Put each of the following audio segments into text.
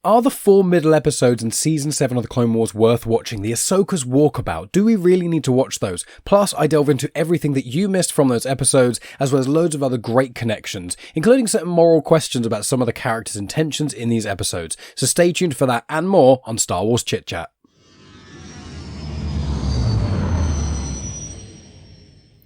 Are the 4 middle episodes in Season 7 of The Clone Wars worth watching? The Ahsoka's Walkabout. Do we really need to watch those? Plus, I delve into everything that you missed from those episodes, as well as loads of other great connections, including certain moral questions about some of the characters' intentions in these episodes. So stay tuned for that and more on Star Wars Chit-Chat.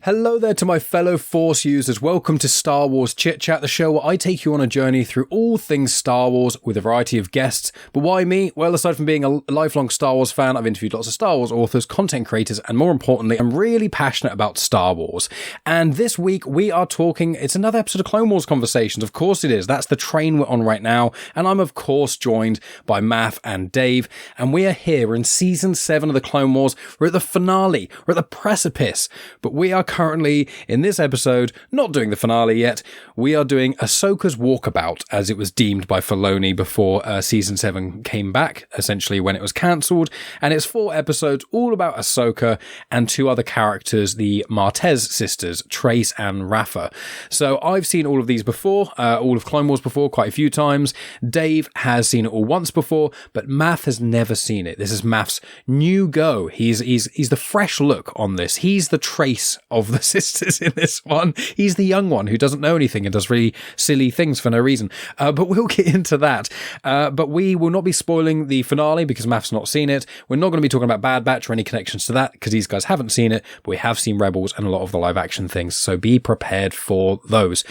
Hello there to my fellow Force users. Welcome to Star Wars Chit-Chat, the show where I take you on a journey through all things Star Wars with a variety of guests. But why me? Well, aside from being a lifelong Star Wars fan, I've interviewed lots of Star Wars authors, content creators, and more importantly, I'm really passionate about Star Wars. And this week we are talking, it's another episode of Clone Wars Conversations. Of course it is. That's the train we're on right now. And I'm of course joined by Math and Dave. And we are here in Season 7 of the Clone Wars. We're at the finale. We're at the precipice. But we are currently, in this episode, not doing the finale yet. We are doing Ahsoka's Walkabout, as it was deemed by Filoni before Season 7 came back, essentially when it was cancelled. And it's 4 episodes all about Ahsoka and 2 other characters, the Martez sisters, Trace and Rafa. So I've seen all of these before, all of Clone Wars before, quite a few times. Dave has seen it all once before, but Math has never seen it. This is Math's new go. He's the fresh look on this. He's the Trace of the sisters in this one. He's the young one who doesn't know anything and does really silly things for no reason. But we'll get into that. But we will not be spoiling the finale because Math's not seen it. We're not going to be talking about Bad Batch or any connections to that because these guys haven't seen it, but we have seen Rebels and a lot of the live action things. So be prepared for those.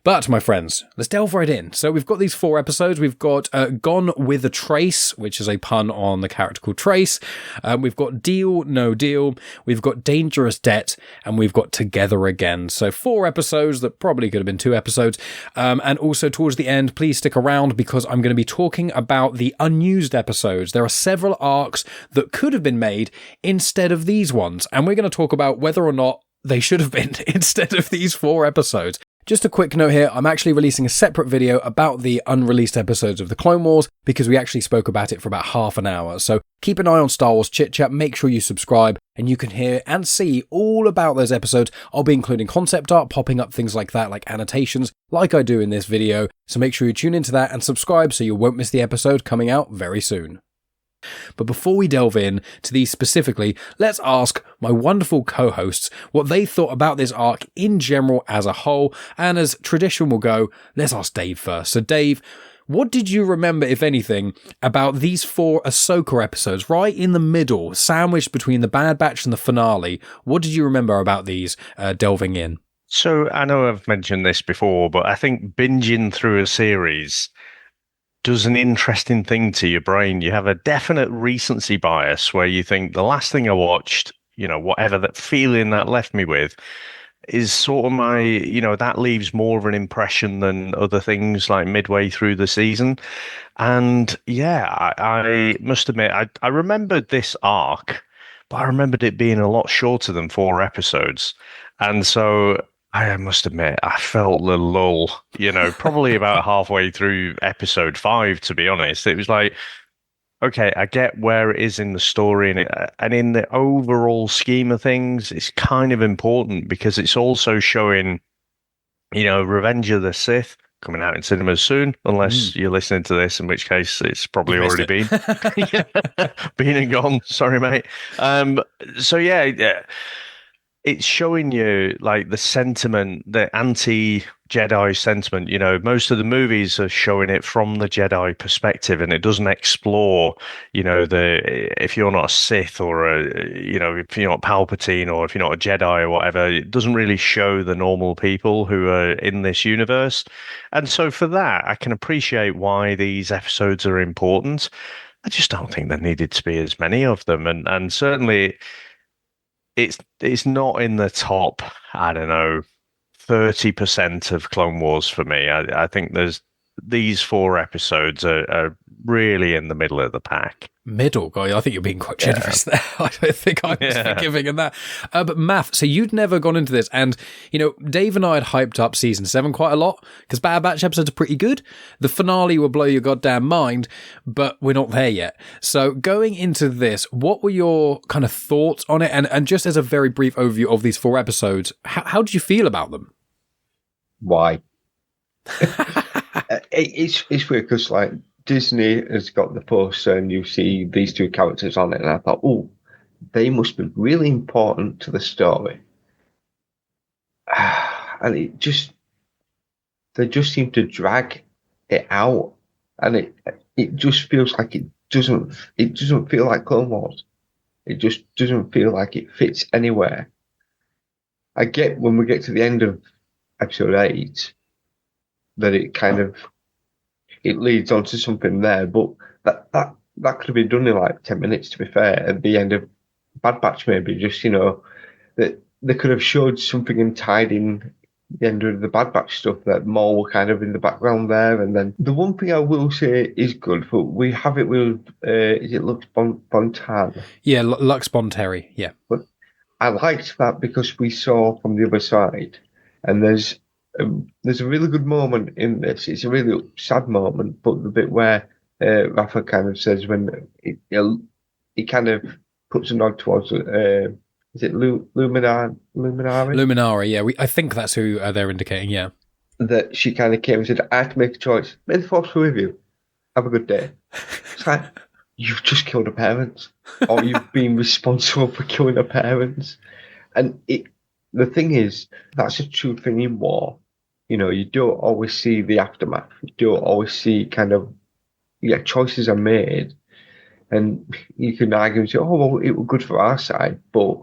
But, my friends, let's delve right in. So we've got these 4 episodes. We've got Gone with a Trace, which is a pun on the character called Trace. We've got Deal, No Deal. We've got Dangerous Debt. And we've got Together Again. So 4 episodes that probably could have been 2 episodes. And also towards the end, please stick around because I'm going to be talking about the unused episodes. There are several arcs that could have been made instead of these ones. And we're going to talk about whether or not they should have been instead of these 4 episodes. Just a quick note here, I'm actually releasing a separate video about the unreleased episodes of the Clone Wars because we actually spoke about it for about half an hour. So keep an eye on Star Wars Chit-Chat, make sure you subscribe and you can hear and see all about those episodes. I'll be including concept art, popping up things like that, like annotations, like I do in this video. So make sure you tune into that and subscribe so you won't miss the episode coming out very soon. But before we delve in to these specifically, let's ask my wonderful co-hosts what they thought about this arc in general as a whole. And as tradition will go, let's ask Dave first. So Dave, what did you remember, if anything, about these 4 Ahsoka episodes, right in the middle, sandwiched between the Bad Batch and the finale? What did you remember about these delving in? So I know I've mentioned this before, but I think binging through a series does an interesting thing to your brain. You have a definite recency bias where you think the last thing I watched, whatever that feeling that left me with is sort of my, that leaves more of an impression than other things like midway through the season. And yeah, I must admit, I remembered this arc, but I remembered it being a lot shorter than 4 episodes. And so I must admit, I felt the lull, probably about halfway through episode 5, to be honest. It was like, okay, I get where it is in the story, and in the overall scheme of things, it's kind of important because it's also showing, Revenge of the Sith coming out in cinemas soon, unless you're listening to this, in which case it's probably already been. Been and gone. Sorry, mate. So yeah. It's showing you like the sentiment, the anti-Jedi sentiment. Most of the movies are showing it from the Jedi perspective, and it doesn't explore, if you're not a Sith or if you're not Palpatine or if you're not a Jedi or whatever, it doesn't really show the normal people who are in this universe. And so for that, I can appreciate why these episodes are important. I just don't think there needed to be as many of them, and certainly. It's not in the top, I don't know, 30% of Clone Wars for me. I think these 4 episodes are really in the middle of the pack. Middle, guy. I think you're being quite generous there. I don't think I was forgiving in that. But Math, so you'd never gone into this, and Dave and I had hyped up Season 7 quite a lot because Bad Batch episodes are pretty good. The finale will blow your goddamn mind, but we're not there yet. So going into this, what were your kind of thoughts on it? And just as a very brief overview of these 4 episodes, how did you feel about them? Why? It's weird because Disney has got the poster and you see these two characters on it, and I thought, oh, they must be really important to the story. And they just seem to drag it out, and it just feels like it doesn't feel like Clone Wars. It just doesn't feel like it fits anywhere. I get when we get to the end of episode 8 that it leads on to something there, but that could have been done in like 10 minutes, to be fair, at the end of Bad Batch, maybe. Just, that they could have showed something and tied in the end of the Bad Batch stuff, that more were kind of in the background there. And then the one thing I will say is good, but we have it with, is it Lux Bontan? Yeah, Lux Bonteri, yeah. But I liked that because we saw from the other side, and there's a really good moment in this. It's a really sad moment, but the bit where Rafa kind of says when he kind of puts a nod towards is it Luminari? Luminari, yeah. I think that's who they're indicating, yeah. That she kind of came and said, I have to make a choice. May the force be with you. Have a good day. It's like, you've just killed her parents, or you've been responsible for killing her parents. And the thing is, that's a true thing in war. You don't always see the aftermath. You don't always see choices are made. And you can argue and say, oh, well, it was good for our side, but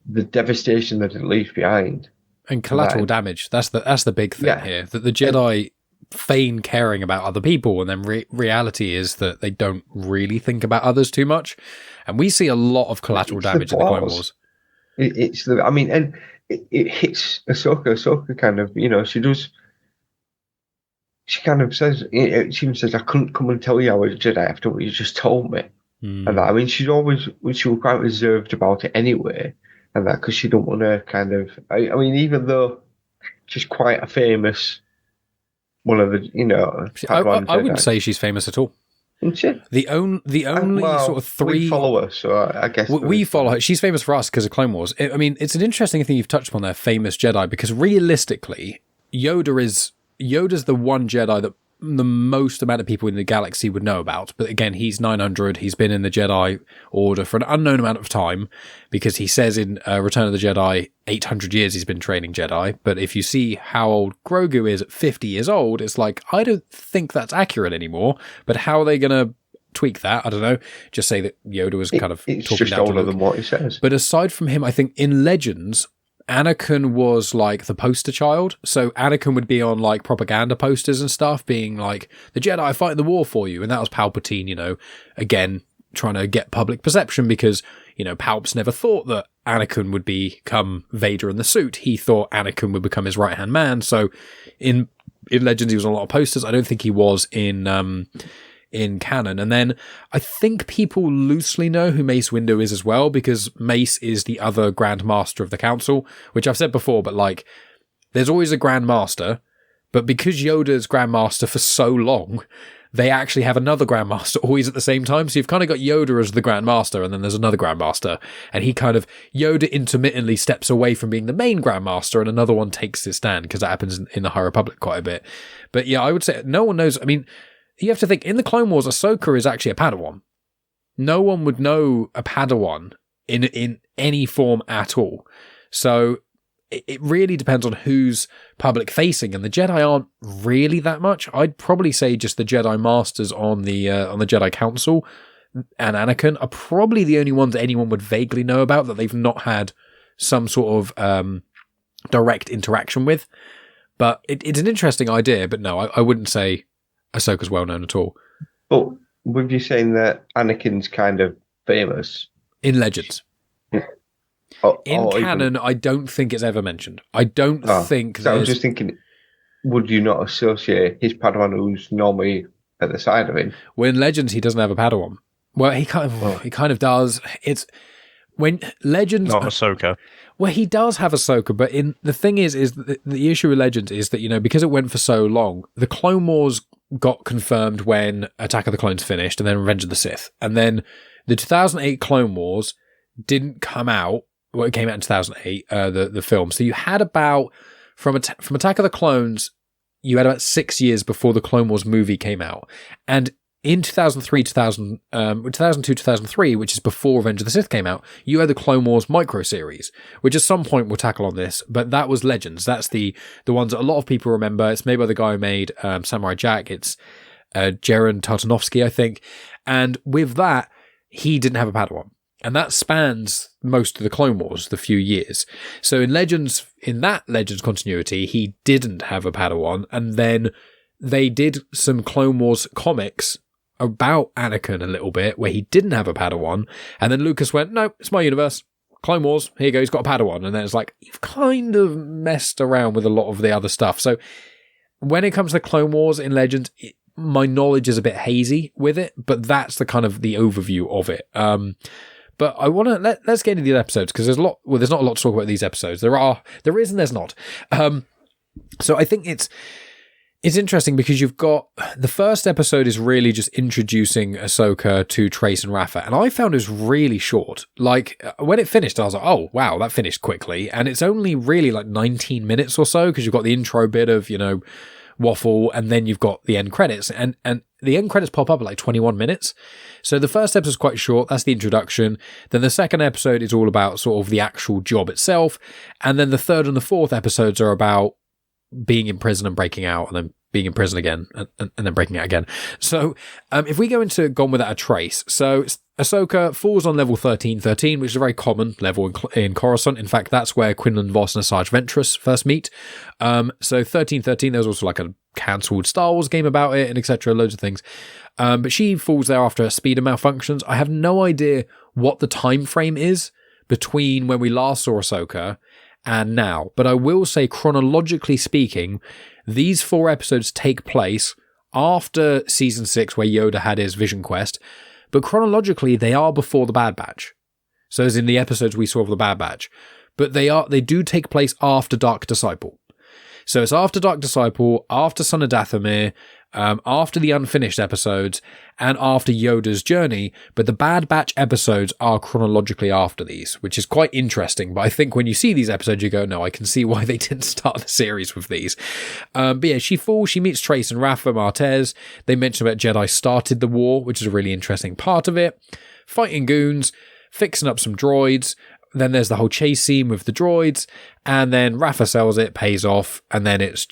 the devastation that it leaves behind. And collateral damage. That's the big thing here. That the Jedi feign caring about other people, and then reality is that they don't really think about others too much. And we see a lot of collateral damage in the Clone Wars. And it hits Ahsoka. Ahsoka kind of, she kind of says, she even says, I couldn't come and tell you I was a Jedi after what you just told me. And she was quite reserved about it anyway. And that because she don't want to kind of, even though she's quite a famous one of the, I wouldn't say she's famous at all. Isn't she? The only sort of three... We follow her, so I guess... We follow her. She's famous for us because of Clone Wars. It's an interesting thing you've touched upon there, famous Jedi, because realistically, Yoda's the one Jedi that the most amount of people in the galaxy would know about. But again, he's 900. He's been in the Jedi Order for an unknown amount of time, because he says in Return of the Jedi, 800 years he's been training Jedi. But if you see how old Grogu is at 50 years old, it's like, I don't think that's accurate anymore. But how are they going to tweak that? I don't know. Just say that Yoda was kind of it's talking just down to older Luke. Than what he says. But aside from him, I think in Legends, Anakin was like the poster child. So Anakin would be on like propaganda posters and stuff, being like, the Jedi are fighting the war for you. And that was Palpatine, again, trying to get public perception, because, Palps never thought that Anakin would become Vader in the suit. He thought Anakin would become his right-hand man. So in Legends, he was on a lot of posters. I don't think he was in canon. And then I think people loosely know who Mace Windu is as well, because Mace is the other Grand Master of the Council, which I've said before, but like, there's always a Grand Master, but because Yoda's Grand Master for so long, they actually have another Grand Master always at the same time. So you've kind of got Yoda as the Grand Master, and then there's another Grand Master, and Yoda intermittently steps away from being the main Grand Master, and another one takes his stand, because that happens in the High Republic quite a bit. But yeah, I would say no one knows. You have to think, in the Clone Wars, Ahsoka is actually a Padawan. No one would know a Padawan in any form at all. So it really depends on who's public facing, and the Jedi aren't really that much. I'd probably say just the Jedi Masters on the Jedi Council and Anakin are probably the only ones anyone would vaguely know about, that they've not had some sort of direct interaction with. But it's an interesting idea, but no, I wouldn't say Ahsoka's well known at all. But with you saying that Anakin's kind of famous in Legends, in canon, I don't think it's ever mentioned. I don't think. So I was just thinking, would you not associate his Padawan, who's normally at the side of him? Well, in Legends, he doesn't have a Padawan. Well, he kind of does. It's when Legends, not Ahsoka. Well, he does have Ahsoka, but the thing is the issue with Legends is that, because it went for so long, the Clone Wars got confirmed when Attack of the Clones finished, and then Revenge of the Sith. And then the 2008 Clone Wars didn't come out. Well, it came out in 2008, the film. So you had about, from Attack of the Clones, you had about 6 years before the Clone Wars movie came out. And in 2003, 2002, 2003, which is before Revenge of the Sith came out, you had the Clone Wars micro series, which at some point we'll tackle on this, but that was Legends. That's the ones that a lot of people remember. It's made by the guy who made Samurai Jack. It's Jaron Tartanovsky, I think. And with that, he didn't have a Padawan. And that spans most of the Clone Wars, the few years. So in that Legends continuity, he didn't have a Padawan. And then they did some Clone Wars comics about Anakin a little bit, where he didn't have a Padawan. And then Lucas went, no, it's my universe. Clone Wars, here you go, he's got a Padawan. And then it's like, you've kind of messed around with a lot of the other stuff. So when it comes to Clone Wars in Legends, my knowledge is a bit hazy with it, but that's the kind of the overview of it. But I want to let's get into these episodes, because there's not a lot to talk about these episodes. There is and there's not. So I think it's interesting because you've got the first episode is really just introducing Ahsoka to Trace and Rafa, and I found it was really short. Like when it finished, I was like, oh wow, that finished quickly, and it's only really like 19 minutes or so, because you've got the intro bit of waffle, and then you've got the end credits, and the end credits pop up at like 21 minutes. So the first episode is quite short. That's the introduction. Then the second episode is all about sort of the actual job itself, and then the third and the fourth episodes are about being in prison and breaking out, and then being in prison again, and then breaking out again. So if we go into Gone Without a Trace, so Ahsoka falls on level 1313, which is a very common level in Coruscant. In fact, that's where Quinlan Vos and Asajj Ventress first meet. So 1313, there's also like a cancelled Star Wars game about it, and etc., loads of things. But she falls there after a speeder malfunctions. I have no idea what the time frame is between when we last saw Ahsoka and now, but I will say, chronologically speaking, these 4 episodes take place after season 6, where Yoda had his vision quest, but chronologically they are before the Bad Batch. So as in the episodes we saw of the Bad Batch, but they do take place after Dark Disciple. So it's after Dark Disciple, after Son of Dathomir, after the unfinished episodes, and after Yoda's journey, but the Bad Batch episodes are chronologically after these, which is quite interesting. But I think when you see these episodes, you go, no, I can see why they didn't start the series with these. But yeah, she falls, she meets Trace and Rafa Martez. They mention about Jedi started the war, which is a really interesting part of it. Fighting goons, fixing up some droids. Then there's the whole chase scene with the droids, and then Rafa sells it, pays off, and then it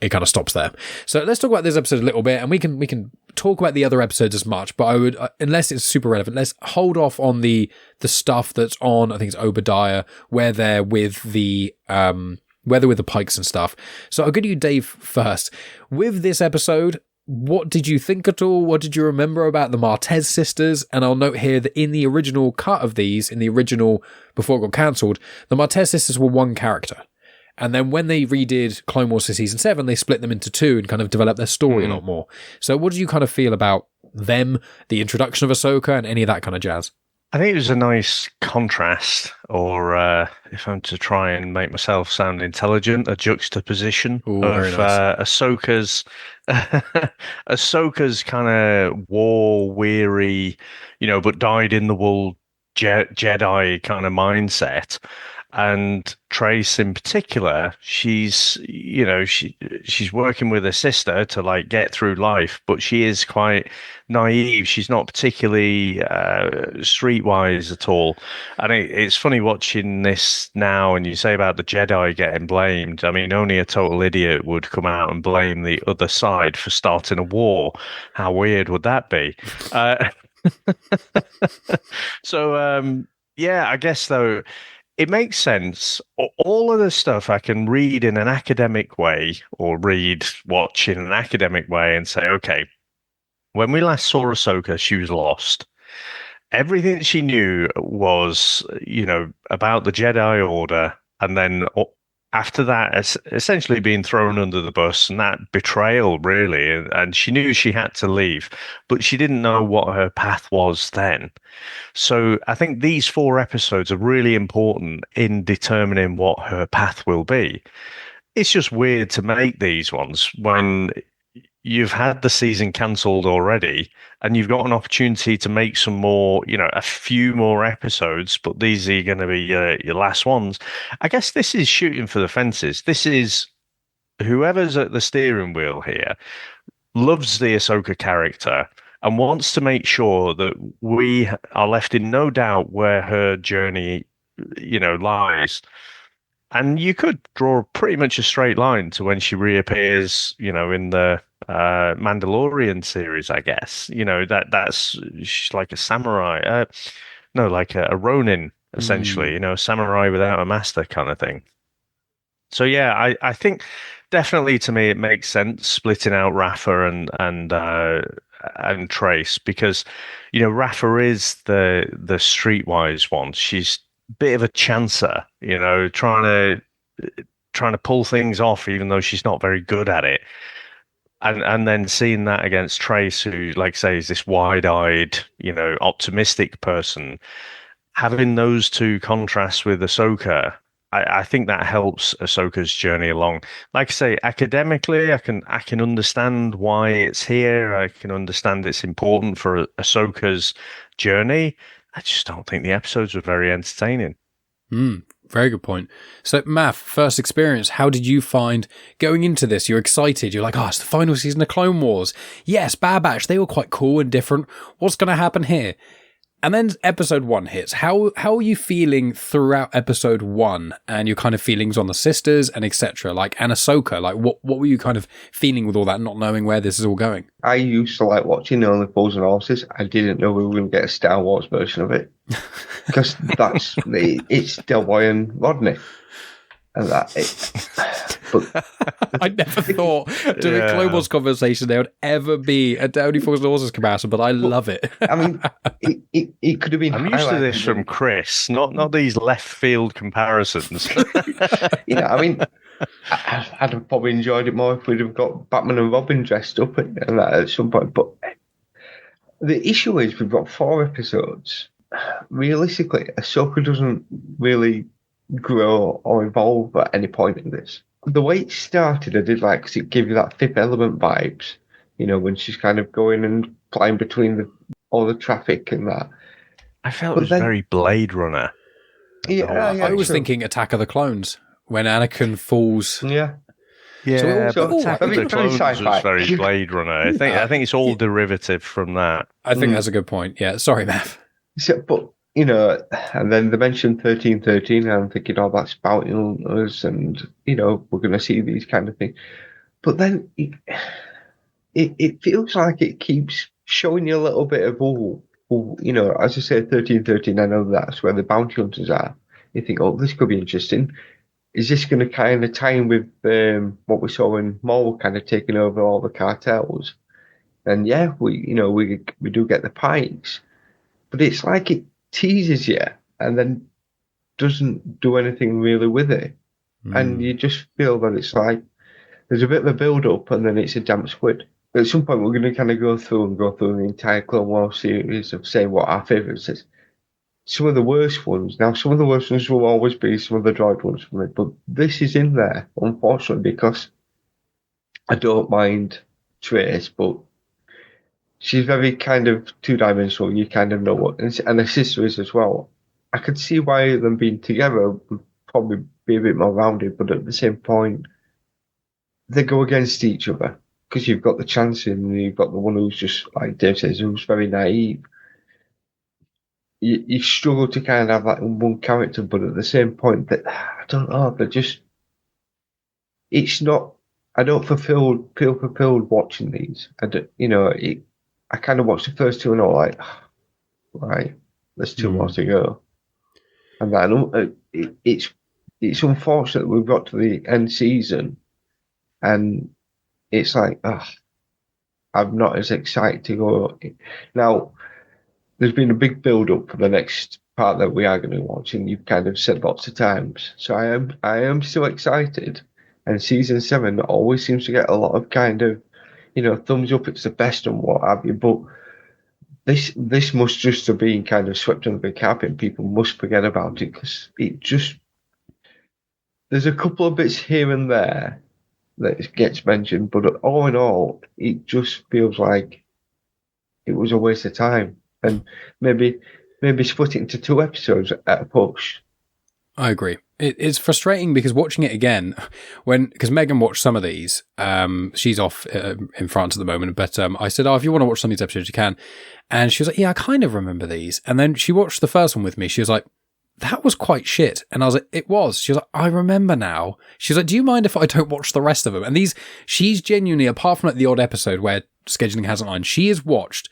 kind of stops there. So let's talk about this episode a little bit, and we can talk about the other episodes as much, but I would, unless it's super relevant, let's hold off on the stuff that's on, I think it's Obadiah, where they're with the Pykes and stuff. So I'll go to you, Dave, first. With this episode, what did you think at all? What did you remember about the Martez sisters? And I'll note here that in the original cut of these, in the original, before it got cancelled, the Martez sisters were one character. And then when they redid Clone Wars for Season 7, they split them into 2 and kind of developed their story a lot more. So what did you kind of feel about them, the introduction of Ahsoka, and any of that kind of jazz? I think it was a nice contrast, or if I'm to try and make myself sound intelligent, a juxtaposition of nice. Ahsoka's kind of war-weary, but dyed-in-the-wool Jedi kind of mindset. And Trace in particular, she's working with her sister to like get through life, but she is quite naive. She's not particularly streetwise at all. And it's funny watching this now, and you say about the Jedi getting blamed. I mean, only a total idiot would come out and blame the other side for starting a war. How weird would that be? So, yeah, I guess though, it makes sense. All of the stuff I can read in an academic way, or watch in an academic way, and say, okay, when we last saw Ahsoka, she was lost. Everything she knew was, about the Jedi Order, and then after that, essentially being thrown under the bus, and that betrayal, really. And she knew she had to leave, but she didn't know what her path was then. So I think these 4 episodes are really important in determining what her path will be. It's just weird to make these ones when you've had the season cancelled already, and you've got an opportunity to make some more, a few more episodes, but these are going to be your last ones. I guess this is shooting for the fences. This is whoever's at the steering wheel here loves the Ahsoka character and wants to make sure that we are left in no doubt where her journey, lies. And you could draw pretty much a straight line to when she reappears, in the Mandalorian series, I guess. That's she's like a samurai. No, like a Ronin, essentially, a samurai without a master kind of thing. So yeah, I think definitely to me it makes sense splitting out Rafa and Trace because Rafa is the streetwise one. She's a bit of a chancer, trying to pull things off even though she's not very good at it. And then seeing that against Trace, who, like I say, is this wide-eyed, optimistic person, having those two contrasts with Ahsoka, I think that helps Ahsoka's journey along. Like I say, academically, I can understand why it's here. I can understand it's important for Ahsoka's journey. I just don't think the episodes were very entertaining. Very good point. So, Math, first experience, how did you find going into this? You're excited. You're like, it's the final season of Clone Wars. Yes, Bad Batch, they were quite cool and different. What's going to happen here? And then episode 1 hits. How are you feeling throughout episode 1 and your kind of feelings on the sisters and etc.? Like, and Ahsoka, like what were you kind of feeling with all that, not knowing where this is all going? I used to like watching Only Fools and Horses. I didn't know we were going to get a Star Wars version of it. Because it's Del Boy and Rodney. And but I never thought during the Clone Wars conversation there would ever be a Only Fools and Horses comparison, but I love it. I mean, it could have been. I'm used to this from Chris, not these left field comparisons. I mean, I'd have probably enjoyed it more if we'd have got Batman and Robin dressed up and that at some point. But the issue is we've got 4 episodes. Realistically, Ahsoka doesn't really grow or evolve at any point in this. The way it started, I did like, because it gave you that Fifth Element vibes, when she's kind of going and flying between all the traffic and that. I felt it was very Blade Runner. Yeah, I was thinking Attack of the Clones when Anakin falls. Yeah. Yeah, so Attack of the Clones was very sci-fi. Blade Runner. I think it's all derivative from that. I think that's a good point. Yeah, sorry, Matt. So, but and then they mentioned 1313, and I'm thinking, that's spouting us, and we're going to see these kind of things. But then it feels like it keeps showing you a little bit of as I say, 1313. I know that's where the bounty hunters are. You think, this could be interesting. Is this going to kind of tie in with what we saw when Maul kind of taking over all the cartels? And yeah, we do get the Pykes, but it's like it teases you and then doesn't do anything really with it. And you just feel that it's like there's a bit of a build up and then it's a damp squid. At some point, we're going to kind of go through the entire Clone Wars series of saying what our favourites is. Some of the worst ones. Now, some of the worst ones will always be some of the droid ones for me, but this is in there, unfortunately, because I don't mind Trace, but she's very kind of two-dimensional. You kind of know what, and her sister is as well. I could see why them being together would probably be a bit more rounded, but at the same point, they go against each other because you've got the Chancellor and you've got the one who's just, like Dave says, who's very naive. You struggle to kind of have that in one character, but at the same point, that I don't know, they're just. It's not. I don't feel fulfilled watching these. I don't, I kind of watched the first 2 and all like, right, there's 2 more to go, and then it's unfortunate that we've got to the end season, and it's like, I'm not as excited to go now. There's been a big build up for the next part that we are going to watch, and you've kind of said lots of times. So I am still excited, and season 7 always seems to get a lot of kind of, thumbs up. It's the best and what have you. But this must just have been kind of swept under the carpet. People must forget about it because it just there's a couple of bits here and there that gets mentioned, but all in all, it just feels like it was a waste of time. And maybe split it into 2 episodes at a push. I agree. It's frustrating because watching it again, because Megan watched some of these, she's off in France at the moment, but I said, if you want to watch some of these episodes, you can. And she was like, yeah, I kind of remember these. And then she watched the first one with me. She was like, that was quite shit. And I was like, it was. She was like, I remember now. She was like, do you mind if I don't watch the rest of them? And she's genuinely, apart from like the odd episode where scheduling hasn't aligned, she has watched,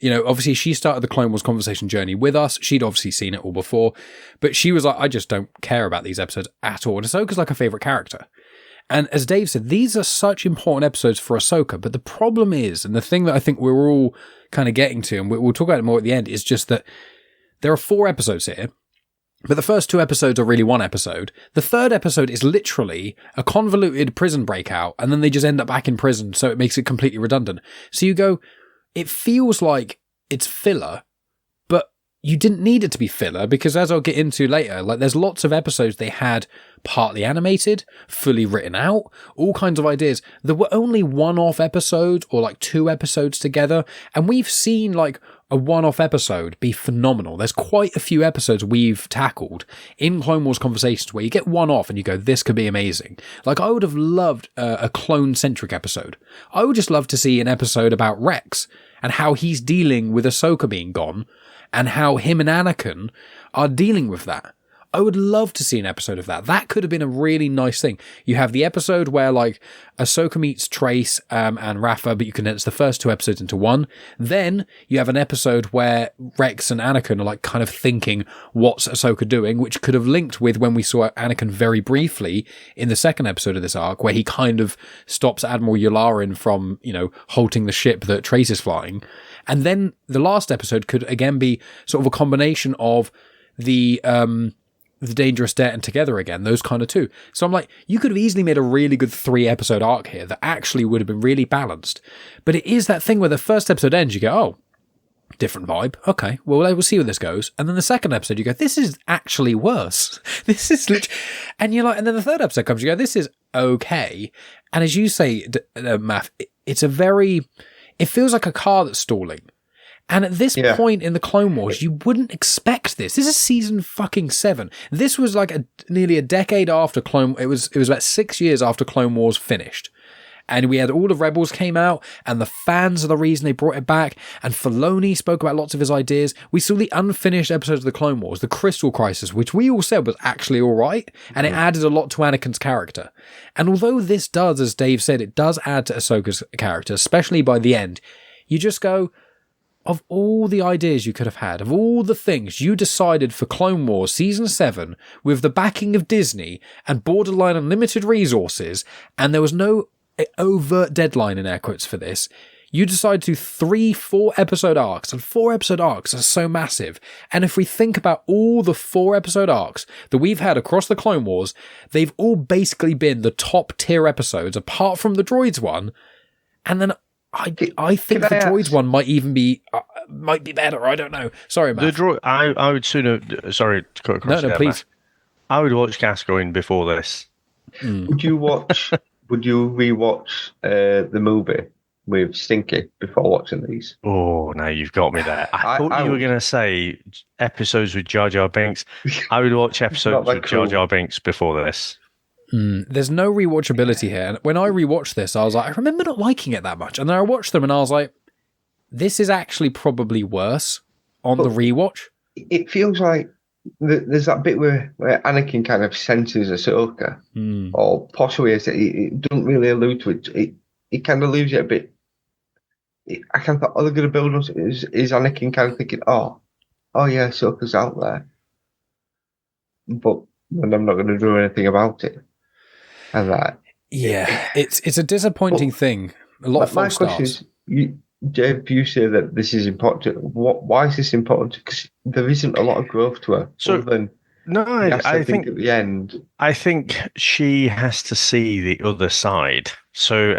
obviously she started the Clone Wars conversation journey with us. She'd obviously seen it all before, but she was like, I just don't care about these episodes at all. And Ahsoka's like a favorite character. And as Dave said, these are such important episodes for Ahsoka. But the problem is, and the thing that I think we're all kind of getting to, and we'll talk about it more at the end, is just that there are 4 episodes here. But the first 2 episodes are really one episode. The third episode is literally a convoluted prison breakout, and then they just end up back in prison, so it makes it completely redundant. So you go, it feels like it's filler, but you didn't need it to be filler, because as I'll get into later, like there's lots of episodes they had partly animated, fully written out, all kinds of ideas. There were only one-off episodes or like 2 episodes together, and we've seen like a one-off episode be phenomenal. There's quite a few episodes we've tackled in Clone Wars conversations where you get one off and you go, this could be amazing. Like, I would have loved a clone-centric episode. I would just love to see an episode about Rex and how he's dealing with Ahsoka being gone and how him and Anakin are dealing with that. I would love to see an episode of that. That could have been a really nice thing. You have the episode where, like, Ahsoka meets Trace and Rafa, but you condense the first 2 episodes into one. Then you have an episode where Rex and Anakin are, like, kind of thinking, what's Ahsoka doing? Which could have linked with when we saw Anakin very briefly in the second episode of this arc, where he kind of stops Admiral Yularen from, halting the ship that Trace is flying. And then the last episode could, again, be sort of a combination of the Dangerous Debt and Together Again, those kind of 2. So I'm like, you could have easily made a really good 3-episode arc here that actually would have been really balanced. But it is that thing where the first episode ends, you go, oh, different vibe. Okay, well, we'll see where this goes. And then the second episode, you go, this is actually worse. This is and you're like, and then the third episode comes, you go, this is okay. And as you say, Math, it feels like a car that's stalling. And at this point in the Clone Wars, you wouldn't expect this. This is season fucking 7. This was like nearly a decade after It was about 6 years after Clone Wars finished. And we had all the Rebels came out, and the fans are the reason they brought it back. And Filoni spoke about lots of his ideas. We saw the unfinished episodes of the Clone Wars, the Crystal Crisis, which we all said was actually all right. And it added a lot to Anakin's character. And although this does, as Dave said, it does add to Ahsoka's character, especially by the end, you just go, of all the ideas you could have had, of all the things you decided for Clone Wars Season 7 with the backing of Disney and borderline unlimited resources, and there was no overt deadline in air quotes for this, you decided to do 3 4-episode arcs, and 4-episode arcs are so massive. And if we think about all the 4-episode arcs that we've had across the Clone Wars, they've all basically been the top tier episodes, apart from the Droids one, and then I think the Droids one might even be better. I don't know. Sorry, Matt. The droid. I would sooner. Sorry to cut across. No, please. Matt. I would watch Gascoigne before this. Would you watch? Would you rewatch the movie with Stinky before watching these? Oh, now you've got me there. I thought you were going to say episodes with Jar Jar Binks. I would watch episodes with Jar Jar Binks before this. There's no rewatchability here. And when I rewatched this, I was like, I remember not liking it that much. And then I watched them and I was like, this is actually probably worse on the rewatch. It feels like there's that bit where Anakin kind of senses Ahsoka, or possibly it doesn't really allude to it. It kind of leaves it a bit. I kind of thought, they're going to build us. Is Anakin kind of thinking, oh yeah, Ahsoka's out there, but I'm not going to do anything about it. And that, it's a disappointing thing. A lot of false starts. My question is, Dave, you say that this is important. Why is this important? Because there isn't a lot of growth to her. So, I think at the end, I think she has to see the other side. So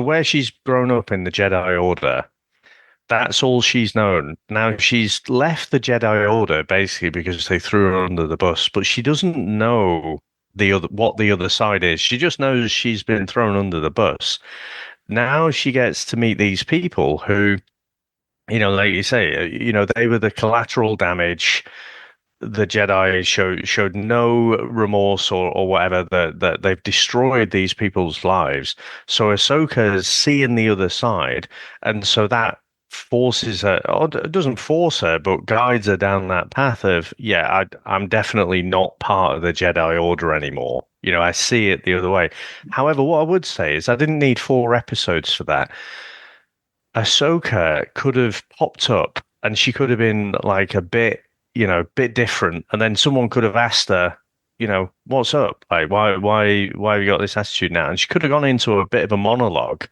where she's grown up in the Jedi Order, that's all she's known. Now she's left the Jedi Order basically because they threw her under the bus, but she doesn't know what the other side is. She just knows she's been thrown under the bus. Now she gets to meet these people who, like you say, they were the collateral damage. the Jedi showed no remorse or whatever, that they've destroyed these people's lives. So Ahsoka is seeing the other side, and so that forces her, or doesn't force her, but guides her down that path of, yeah, I'm definitely not part of the Jedi Order anymore. You know, I see it the other way. However, what I would say is I didn't need 4 episodes for that. Ahsoka could have popped up and she could have been like a bit, bit different. And then someone could have asked her, what's up? Like, why have you got this attitude now? And she could have gone into a bit of a monologue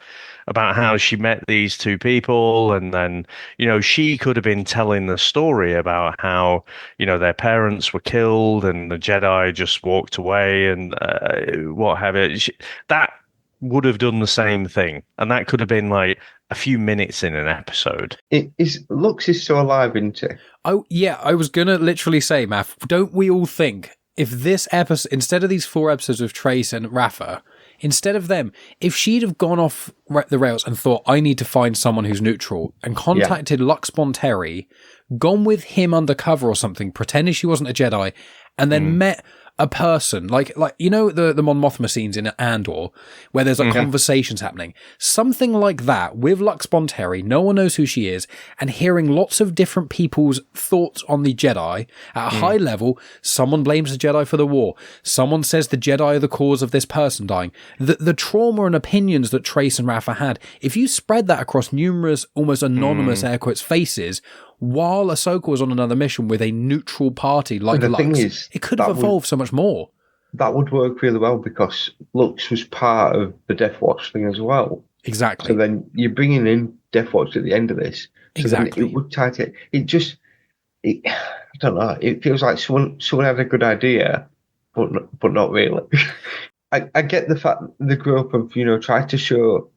about how she met these two people. And then, she could have been telling the story about how, their parents were killed and the Jedi just walked away and what have you. That would have done the same thing. And that could have been like a few minutes in an episode. Lux is so alive, isn't it? Oh, yeah, I was going to literally say, Matt, don't we all think if this episode, instead of these 4 episodes of Trace and Rafa, instead of them, if she'd have gone off the rails and thought, I need to find someone who's neutral, and contacted Lux Bonteri, gone with him undercover or something, pretending she wasn't a Jedi, and then met a person, like the Mon Mothma scenes in Andor, where there's like conversations happening, something like that with Lux Bonteri, no one knows who she is, and hearing lots of different people's thoughts on the Jedi at a high level. Someone blames the Jedi for the war. Someone says the Jedi are the cause of this person dying. The trauma and opinions that Trace and Rafa had, if you spread that across numerous, almost anonymous air quotes faces, while Ahsoka was on another mission with a neutral party like Lux, it could have evolved so much more. That would work really well because Lux was part of the Death Watch thing as well. Exactly. So then you're bringing in Death Watch at the end of this. So exactly. Then it would tie to I don't know. It feels like someone had a good idea, but not really. I get the fact the group of trying to show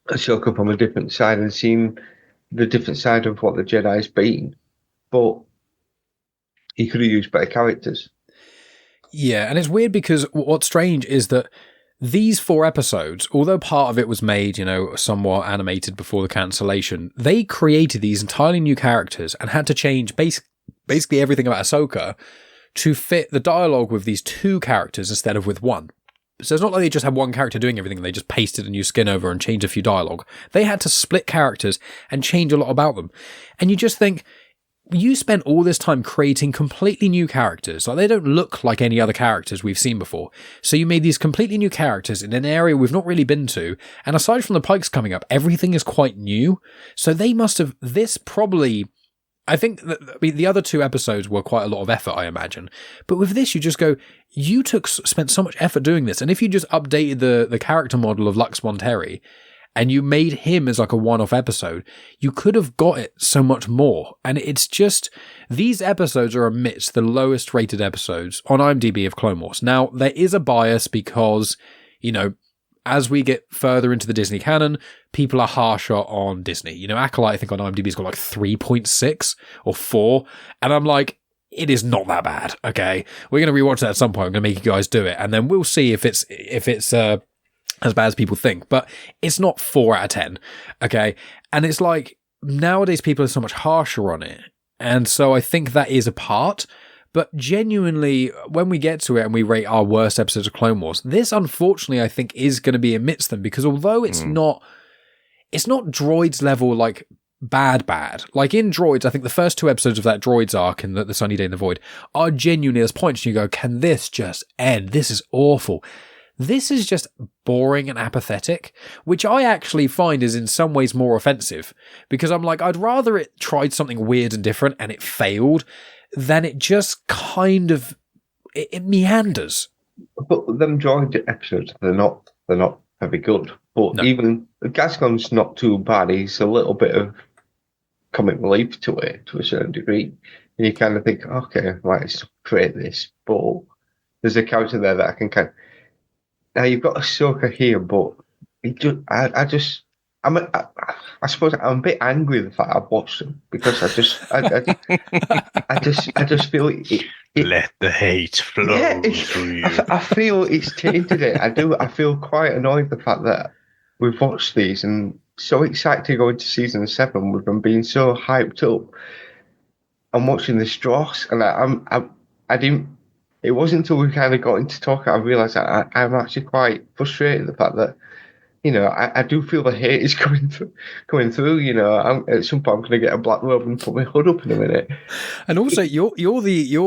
Ahsoka from a different side and seeing the different side of what the Jedi's been, but he could have used better characters. Yeah, and it's weird because what's strange is that these 4 episodes, although part of it was made, somewhat animated before the cancellation, they created these entirely new characters and had to change basically everything about Ahsoka to fit the dialogue with these 2 characters instead of with 1. So it's not like they just had one character doing everything and they just pasted a new skin over and changed a few dialogue. They had to split characters and change a lot about them. And you just think, you spent all this time creating completely new characters. Like, they don't look like any other characters we've seen before. So you made these completely new characters in an area we've not really been to. And aside from the Pykes coming up, everything is quite new. So they must have, I think that the other 2 episodes were quite a lot of effort, I imagine. But with this, you just go, you spent so much effort doing this. And if you just updated the character model of Lux Bonteri and you made him as like a one-off episode, you could have got it so much more. And it's just, these episodes are amidst the lowest rated episodes on IMDb of Clone Wars. Now, there is a bias because, as we get further into the Disney canon, people are harsher on Disney. Acolyte, I think on IMDb's got like 3.6 or 4. And I'm like, it is not that bad. Okay. We're going to rewatch that at some point. I'm going to make you guys do it. And then we'll see if it's as bad as people think, but it's not 4 out of 10. Okay. And it's like, nowadays people are so much harsher on it. And so I think that is a part. But genuinely, when we get to it and we rate our worst episodes of Clone Wars, this, unfortunately, I think is going to be amidst them, because although it's not Droids level, like, bad. Like, in Droids, I think the first 2 episodes of that Droids arc in the Sunny Day in the Void are genuinely, there's points you go, can this just end? This is awful. This is just boring and apathetic, which I actually find is in some ways more offensive, because I'm like, I'd rather it tried something weird and different and it failed than it just kind of it meanders. But them droid episodes, they're not very good. But no. Even Gascon's not too bad. He's a little bit of comic relief to it to a certain degree. And you kind of think, okay, right, let's create this. But there's a character there that I can kind of... Now you've got Ahsoka here, but it just, I suppose I'm a bit angry the fact I've watched them, because I just feel it. Let the hate flow through you. I feel it's tainted it. I feel quite annoyed the fact that we've watched these and so excited to go into season 7 with them being so hyped up, I'm watching this Dross, and I didn't. It wasn't until we kind of got into talk I realised that I'm actually quite frustrated the fact that, you know, I do feel the hate is coming through. You know, at some point I'm going to get a black robe and put my hood up in a minute. And also, you're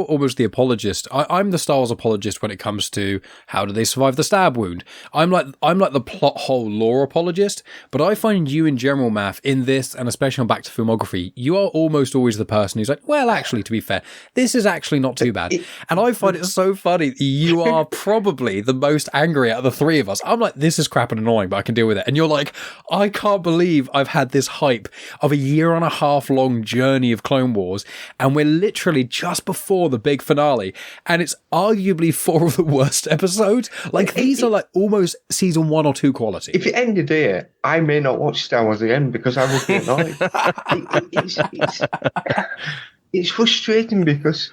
almost the apologist. I'm the Star Wars apologist when it comes to how do they survive the stab wound. I'm like the plot hole lore apologist. But I find you in general, Math, in this, and especially on Back to Filmography, you are almost always the person who's like, well, actually, to be fair, this is actually not too bad. And I find it so funny. You are probably the most angry out of the three of us. I'm like, this is crap and annoying, but I can deal with it. And you're like, I can't believe I've had this hype of a 1.5 year long journey of Clone Wars, and we're literally just before the big finale, and it's arguably 4 of the worst episodes. Like, these are like almost season 1 or 2 quality. If it ended here, I may not watch Star Wars again because I would be annoyed. It's frustrating because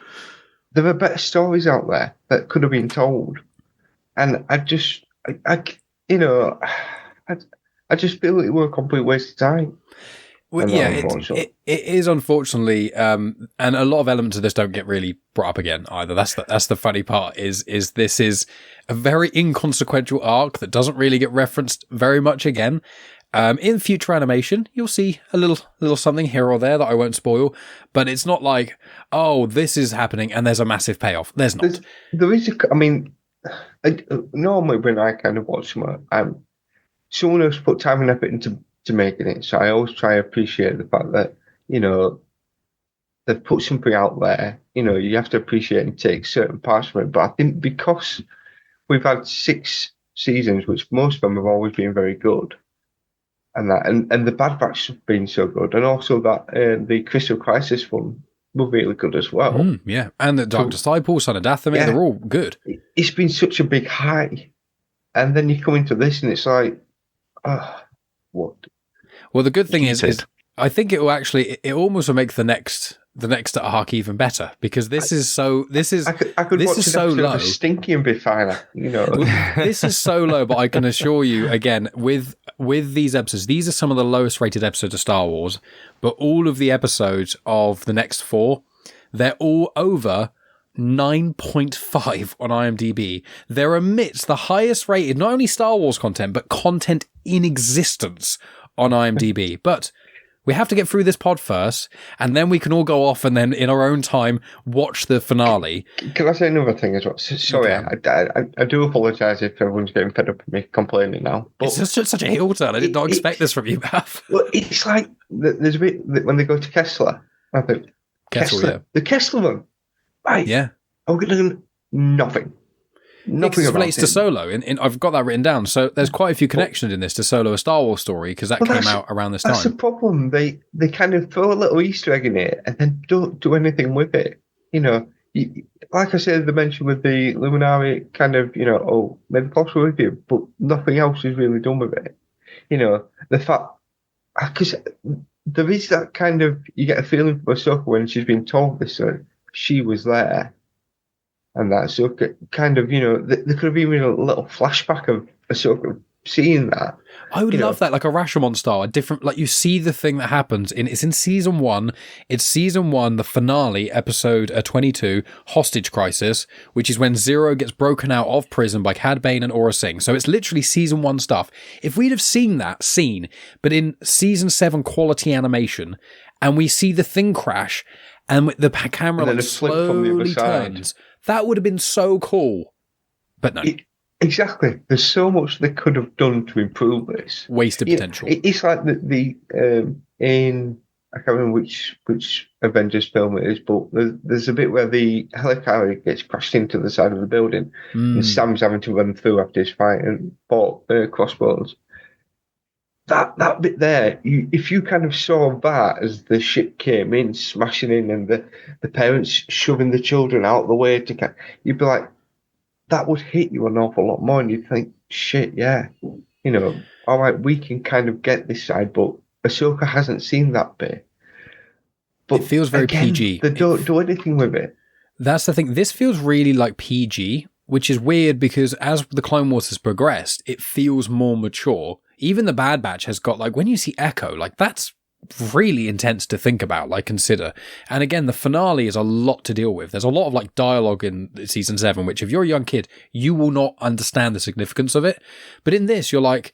there are better stories out there that could have been told, and I just feel it were a complete waste of time. Well, yeah, it is, unfortunately, and a lot of elements of this don't get really brought up again either. That's the funny part. Is this is a very inconsequential arc that doesn't really get referenced very much again. In future animation, you'll see a little something here or there that I won't spoil, but it's not like, oh, this is happening and there's a massive payoff. There's not. There is. Normally when I kind of watch them, someone else put time and effort into making it, so I always try to appreciate the fact that, you know, they've put something out there. You know, you have to appreciate and take certain parts from it. But I think because we've had 6 seasons, which most of them have always been very good, and the Bad Batch have been so good, and also that the Crystal Crisis one were really good as well. Yeah, and the Dark Disciple, Son of Dathomir, they're all good. It's been such a big high, and then you come into this, and it's like, what? Well, the good thing is I think it will actually, it almost will make the next arc even better, because this is so low. Stinky and be fine, you know. This is so low, but I can assure you, again, with these episodes, these are some of the lowest rated episodes of Star Wars, but all of the episodes of the next 4, they're all over 9.5 on IMDb. They're amidst the highest rated, not only Star Wars content, but content in existence on IMDb. But we have to get through this pod first, and then we can all go off and then in our own time watch the finale. Can I say another thing as well? Sorry, I do apologise if everyone's getting fed up with me complaining now. But it's just such a heel turn. I did not expect this from you, Matt. Well, it's like there's a bit when they go to Kessler. I think the Kessler one. Right. Yeah. I'm going to do nothing. Nothing it relates to Solo, and I've got that written down. So there's quite a few connections in this to Solo, a Star Wars story, because that came out around this time. That's the problem. They kind of throw a little Easter egg in it and then don't do anything with it. You know, like I said, the mention with the Luminary kind of, you know, oh, maybe possibly with you, but nothing else is really done with it. You know, the fact, because there is that kind of, you get a feeling from Ahsoka when she's been told this, so she was there. And that's so kind of, you know, there could have been a little flashback of Ahsoka seeing that. I would love that, like a Rashomon style, a different, like you see the thing that happens it's in season 1. It's season 1, the finale, episode 22, Hostage Crisis, which is when Zero gets broken out of prison by Cad Bane and Aura Singh. So it's literally season 1 stuff. If we'd have seen that scene, but in season 7 quality animation, and we see the thing crash, and the camera like slowly turns, that would have been so cool. But no. Exactly. There's so much they could have done to improve this. Wasted potential. It's like the in, I can't remember which Avengers film it is, but there's a bit where the helicopter gets crashed into the side of the building, and Sam's having to run through after his fight and fought crossbows. That bit there, if you kind of saw that as the ship came in, smashing in, and the parents shoving the children out of the way you'd be like, that would hit you an awful lot more, and you'd think, shit, yeah, you know, all right, we can kind of get this side, but Ahsoka hasn't seen that bit. But it feels very again, PG. They don't do anything with it. That's the thing. This feels really like PG, which is weird because as the Clone Wars has progressed, it feels more mature. Even the Bad Batch has got, like, when you see Echo, like, that's really intense to think about, like consider. And again, the finale is a lot to deal with. There's a lot of like dialogue in season 7, which if you're a young kid, you will not understand the significance of it. But in this, you're like,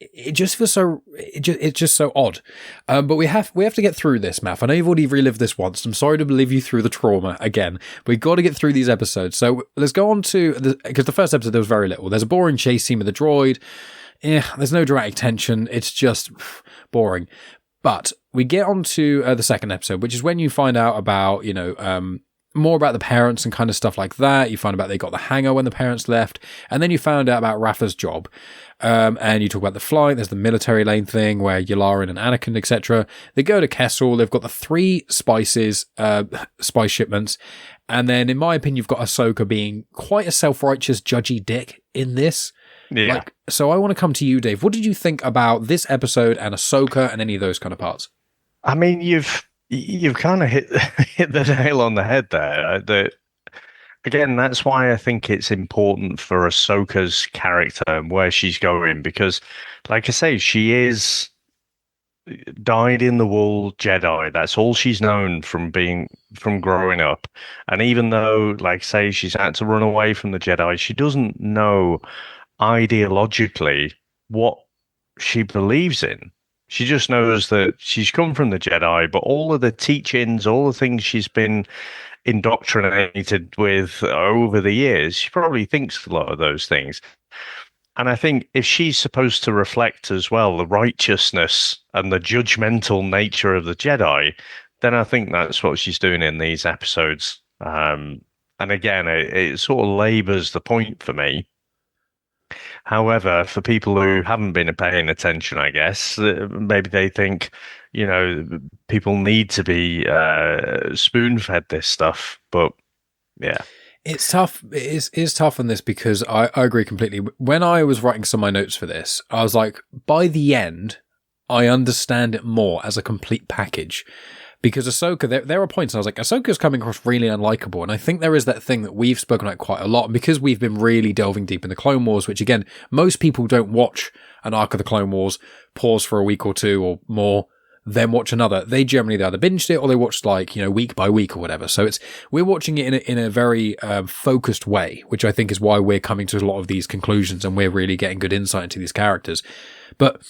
it just feels so, it's just so odd. But we have to get through this, Math. I know you've already relived this once. I'm sorry to live you through the trauma again. We've got to get through these episodes. So let's go on to, because the first episode, there was very little. There's a boring chase scene with the droid. There's no dramatic tension. It's just boring. But we get on to the second episode, which is when you find out about, more about the parents and kind of stuff like that. You find out they got the hangar when the parents left. And then you found out about Rafa's job. And you talk about the flight. There's the military lane thing where Yularen and Anakin, etc. They go to Kessel. They've got the 3 spice shipments. And then, in my opinion, you've got Ahsoka being quite a self-righteous, judgy dick in this. Yeah. So I want to come to you, Dave. What did you think about this episode and Ahsoka and any of those kind of parts? I mean, you've kind of hit the nail on the head there. Again, that's why I think it's important for Ahsoka's character and where she's going, because, like I say, she is dyed-in-the-wool Jedi. That's all she's known from growing up. And even though, like I say, she's had to run away from the Jedi, she doesn't know ideologically what she believes in. She just knows that she's come from the Jedi, but all of the teachings, all the things she's been indoctrinated with over the years, she probably thinks a lot of those things. And I think if she's supposed to reflect as well the righteousness and the judgmental nature of the Jedi, then I think that's what she's doing in these episodes. And again, it sort of labors the point for me. However, for people who haven't been paying attention, I guess, maybe they think, people need to be spoon-fed this stuff. But, yeah. It's tough. It is tough on this because I agree completely. When I was writing some of my notes for this, I was like, by the end, I understand it more as a complete package. Because Ahsoka, there are points I was like, Ahsoka's coming across really unlikable. And I think there is that thing that we've spoken about quite a lot. And because we've been really delving deep in the Clone Wars, which again, most people don't watch an arc of the Clone Wars, pause for a week or two or more, then watch another. They generally either binged it or they watched week by week or whatever. So we're watching it in a very focused way, which I think is why we're coming to a lot of these conclusions and we're really getting good insight into these characters. But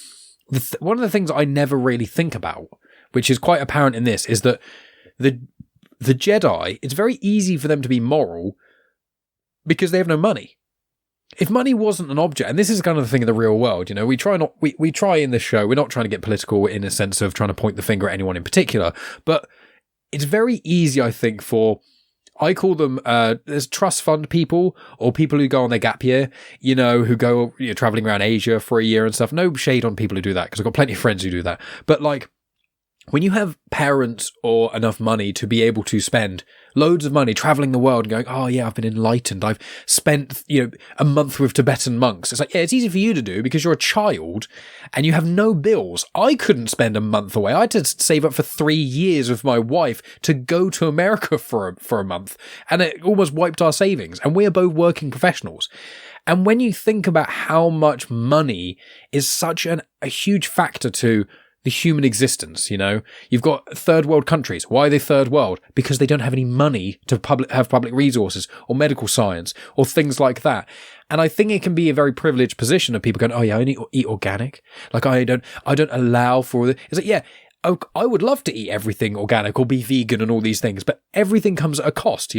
one of the things I never really think about, which is quite apparent in this, is that the Jedi, it's very easy for them to be moral because they have no money. If money wasn't an object, and this is kind of the thing in the real world, we try in this show, we're not trying to get political in a sense of trying to point the finger at anyone in particular, but it's very easy, I think, I call them, there's trust fund people or people who go on their gap year, who go traveling around Asia for a year and stuff. No shade on people who do that because I've got plenty of friends who do that. But when you have parents or enough money to be able to spend loads of money traveling the world and going, oh yeah, I've been enlightened. I've spent, a month with Tibetan monks. It's like, yeah, it's easy for you to do because you're a child and you have no bills. I couldn't spend a month away. I had to save up for 3 years with my wife to go to America for a month. And it almost wiped our savings. And we're both working professionals. And when you think about how much money is such a huge factor to the human existence, you've got third world countries. Why are they third world? Because they don't have any money to have public resources or medical science or things like that. And I think it can be a very privileged position of people going, oh yeah, I only eat organic. Like I don't allow for the, it's like, yeah, I would love to eat everything organic or be vegan and all these things, but everything comes at a cost,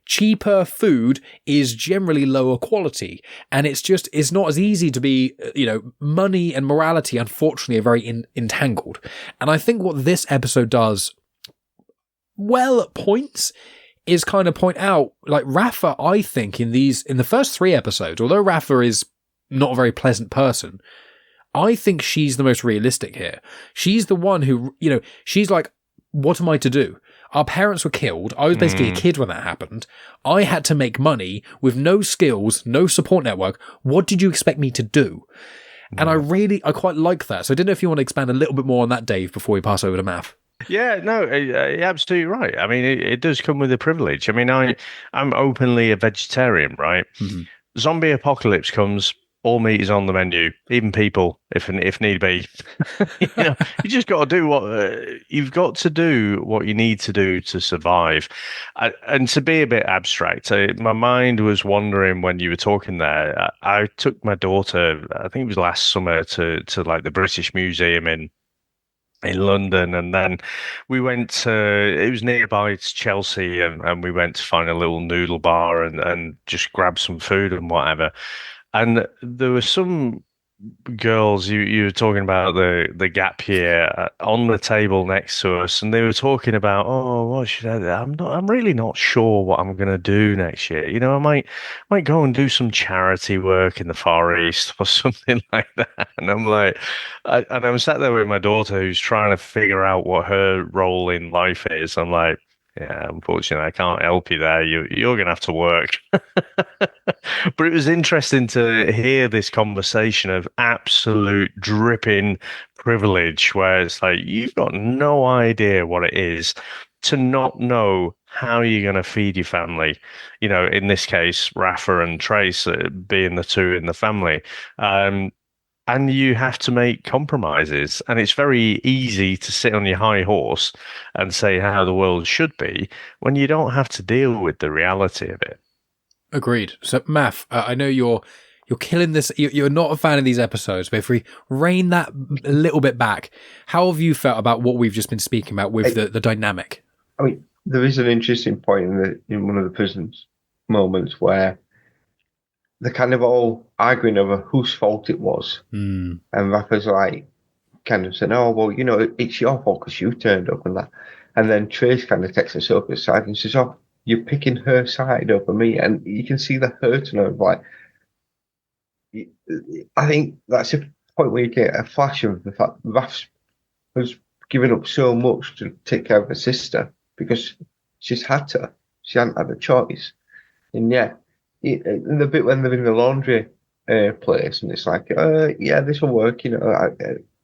Cheaper food is generally lower quality. And it's not as easy to be, money and morality, unfortunately, are very entangled. And I think what this episode does well at points is kind of point out, like Rafa, I think in the first 3 episodes, although Rafa is not a very pleasant person, I think she's the most realistic here. She's the one who, she's like, what am I to do? Our parents were killed. I was basically a kid when that happened. I had to make money with no skills, no support network. What did you expect me to do? And I quite like that. So I didn't know if you want to expand a little bit more on that, Dave, before we pass over to Math. Yeah, no, you're absolutely right. I mean, it does come with a privilege. I mean, I'm openly a vegetarian, right? Mm-hmm. Zombie apocalypse comes. all meat is on the menu, even people, if need be. You just got to do you've got to do what you need to do to survive. And to be a bit abstract, my mind was wandering when you were talking there. I took my daughter, I think it was last summer, to like the British Museum in London, and then we went to, it was nearby to Chelsea, and we went to find a little noodle bar and just grab some food and whatever. And there were some girls, you were talking about the gap year, on the table next to us, and they were talking about, oh, what should I do? I'm really not sure what I'm gonna do next year. I might go and do some charity work in the Far East or something like that. And I'm like, and I'm sat there with my daughter who's trying to figure out what her role in life is. I'm like, yeah, unfortunately, I can't help you there. You're gonna have to work. But it was interesting to hear this conversation of absolute dripping privilege, where it's like you've got no idea what it is to not know how you're going to feed your family. In this case, Rafa and Trace being the two in the family. And you have to make compromises. And it's very easy to sit on your high horse and say how the world should be when you don't have to deal with the reality of it. Agreed. So, Math, I know you're killing this. You're not a fan of these episodes, but if we rein that a little bit back, how have you felt about what we've just been speaking about with the dynamic? I mean, there is an interesting point in one of the prison's moments where they're kind of all arguing over whose fault it was. And Rafa's like, kind of saying, oh, well, it's your fault because you turned up and that. And then Trace kind of takes Ahsoka's side and says, oh, you're picking her side over me. And you can see the hurt in her. Like, I think that's a point where you get a flash of the fact that Raf was giving up so much to take care of her sister because she's had to. She hadn't had a choice. And yeah, in the bit when they're in the laundry place and it's like, yeah, this will work,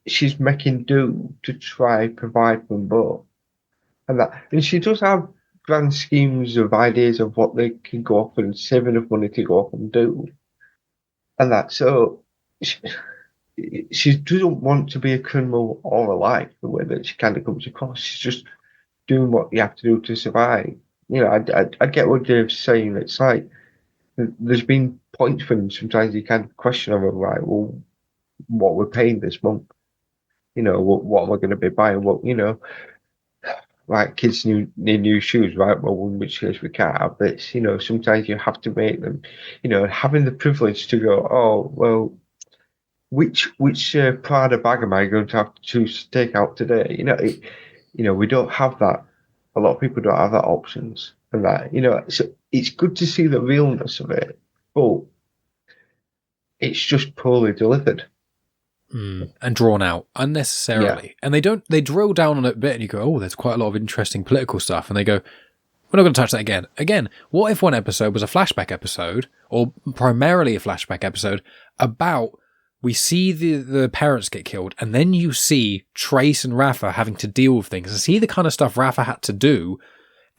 she's making do to try provide for them both. And she does have grand schemes of ideas of what they can go off and save enough money to go off and do. And that, so she doesn't want to be a criminal all her life, the way that she kind of comes across. She's just doing what you have to do to survive. I get what Dave's saying. It's like, there's been points when sometimes you kind of question over, right, well, what we're paying this month. What am I going to be buying? Well, like kids need new shoes, right? Well, in which case we can't have this. Sometimes you have to make them. Having the privilege to go, oh, well, which Prada bag am I going to have to choose to take out today? We don't have that. A lot of people don't have that options, and that so it's good to see the realness of it, but it's just poorly delivered. And drawn out unnecessarily. Yeah. And they drill down on it a bit and you go, oh, there's quite a lot of interesting political stuff. And they go, we're not going to touch that again. Again, what if one episode was a flashback episode, or primarily a flashback episode, about we see the parents get killed, and then you see Trace and Rafa having to deal with things, and see the kind of stuff Rafa had to do,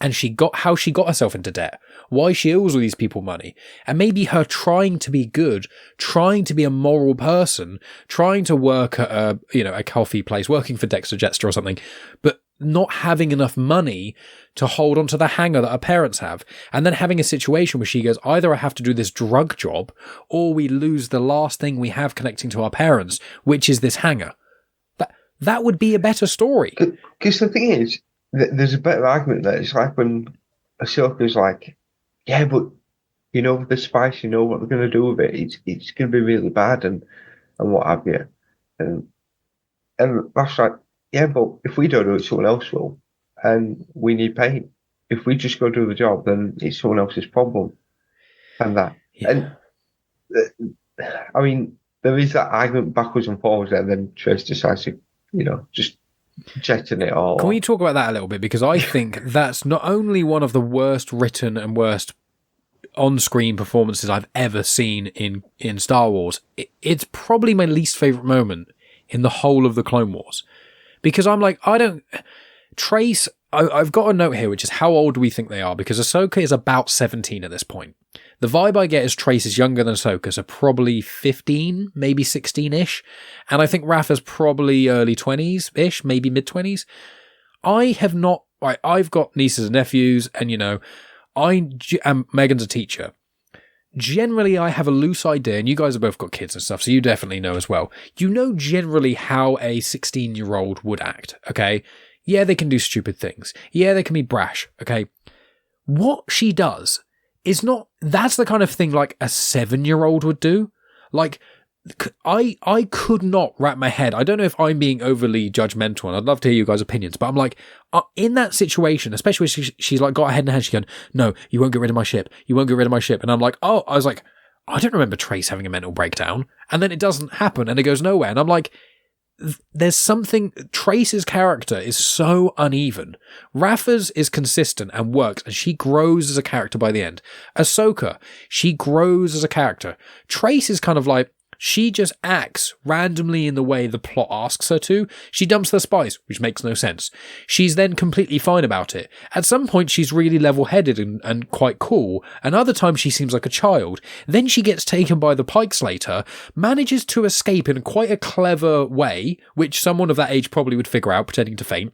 and how she got herself into debt, why she owes all these people money, and maybe her trying to be good, trying to be a moral person, trying to work at a coffee place, working for Dexter Jetster or something, but not having enough money to hold on to the hangar that her parents have, and then having a situation where she goes, either I have to do this drug job, or we lose the last thing we have connecting to our parents, which is this hangar. That would be a better story. Because the thing is, there's a better argument there. It's like when Ahsoka's like, yeah, but the spice, what they're going to do with it. It's going to be really bad and what have you. And that's like, yeah, but if we don't do it, someone else will. And we need pay. If we just go do the job, then it's someone else's problem. And that. Yeah. And, I mean, there is that argument backwards and forwards there, and then Trace decides to, just jetting it all. Can we talk about that a little bit? Because I think that's not only one of the worst written and worst on-screen performances I've ever seen in Star Wars. It's probably my least favourite moment in the whole of the Clone Wars. Because I'm like, Trace, I've got a note here, which is how old do we think they are? Because Ahsoka is about 17 at this point. The vibe I get is Trace is younger than Ahsoka, so probably 15, maybe 16-ish. And I think Rafa's probably early 20s-ish, maybe mid-20s. I've got nieces and nephews, and, Megan's a teacher. Generally, I have a loose idea, and you guys have both got kids and stuff, so you definitely know as well. You know generally how a 16-year-old would act, okay? Yeah, they can do stupid things. Yeah, they can be brash, okay? What she does is not... That's the kind of thing like a 7-year-old would do. Like, I could not wrap my head. I don't know if I'm being overly judgmental, and I'd love to hear you guys' opinions, but I'm like, in that situation, especially when she's like got her head in her hand, she's going, no, you won't get rid of my ship. You won't get rid of my ship. And I'm like, I was like, I don't remember Trace having a mental breakdown. And then it doesn't happen and it goes nowhere. And I'm like, there's something... Trace's character is so uneven. Rafa's is consistent and works, and she grows as a character by the end. Ahsoka, she grows as a character. Trace is kind of like... She just acts randomly in the way the plot asks her to. She dumps the spice, which makes no sense. She's then completely fine about it. At some point, she's really level-headed and quite cool, and other times she seems like a child. Then she gets taken by the Pykes later, manages to escape in quite a clever way, which someone of that age probably would figure out, pretending to faint.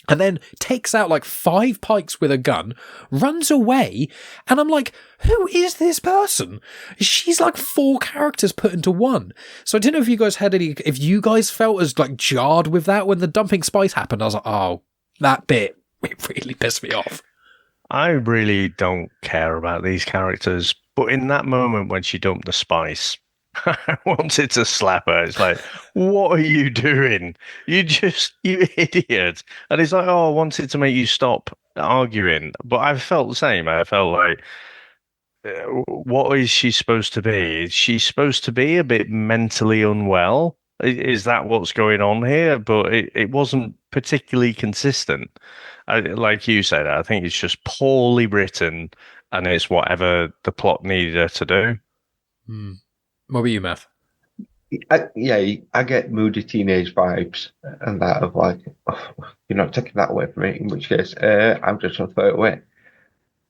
And then takes out like 5 Pykes with a gun, runs away, and I'm like, who is this person? She's like 4 characters put into one. So I don't know if you guys had if you guys felt as like jarred with that when the dumping spice happened. I was like, oh, that bit, it really pissed me off. I really don't care about these characters, but in that moment when she dumped the spice, I wanted to slap her. It's like, what are you doing? You idiot. And it's like, I wanted to make you stop arguing. But I felt the same. I felt like, what is she supposed to be? Is she supposed to be a bit mentally unwell? Is that what's going on here? But it wasn't particularly consistent. Like you said, I think it's just poorly written, and it's whatever the plot needed her to do. What about you, Matt? I get moody teenage vibes and that of like, oh, you're not taking that away from me, in which case I'm just going to throw it away.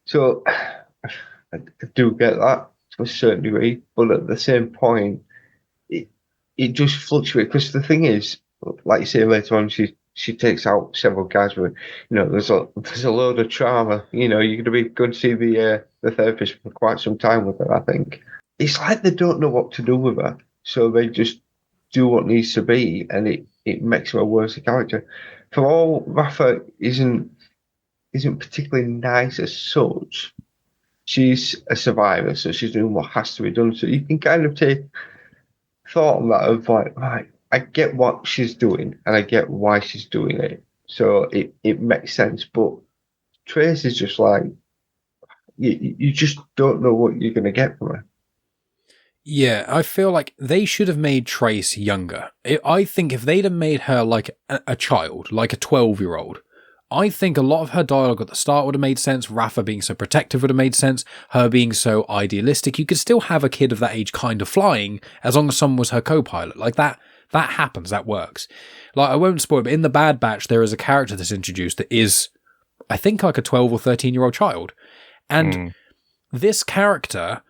So I do get that to a certain degree, but at the same point, it just fluctuates, because the thing is, like you say later on, she takes out several guys with, there's a load of trauma. You're going to be going to see the therapist for quite some time with her, I think. It's like they don't know what to do with her, so they just do what needs to be, and it makes her a worse character. For all Rafa isn't particularly nice as such, she's a survivor, so she's doing what has to be done. So you can kind of take thought on that of like, right, I get what she's doing, and I get why she's doing it, so it makes sense. But Trace is just like, you just don't know what you're going to get from her. Yeah, I feel like they should have made Trace younger. I think if they'd have made her like a child, like a 12-year-old, I think a lot of her dialogue at the start would have made sense. Rafa being so protective would have made sense. Her being so idealistic. You could still have a kid of that age kind of flying, as long as someone was her co-pilot. Like that happens, that works. Like, I won't spoil it, but in the Bad Batch, there is a character that's introduced that is, I think, like a 12 or 13-year-old child. And this character,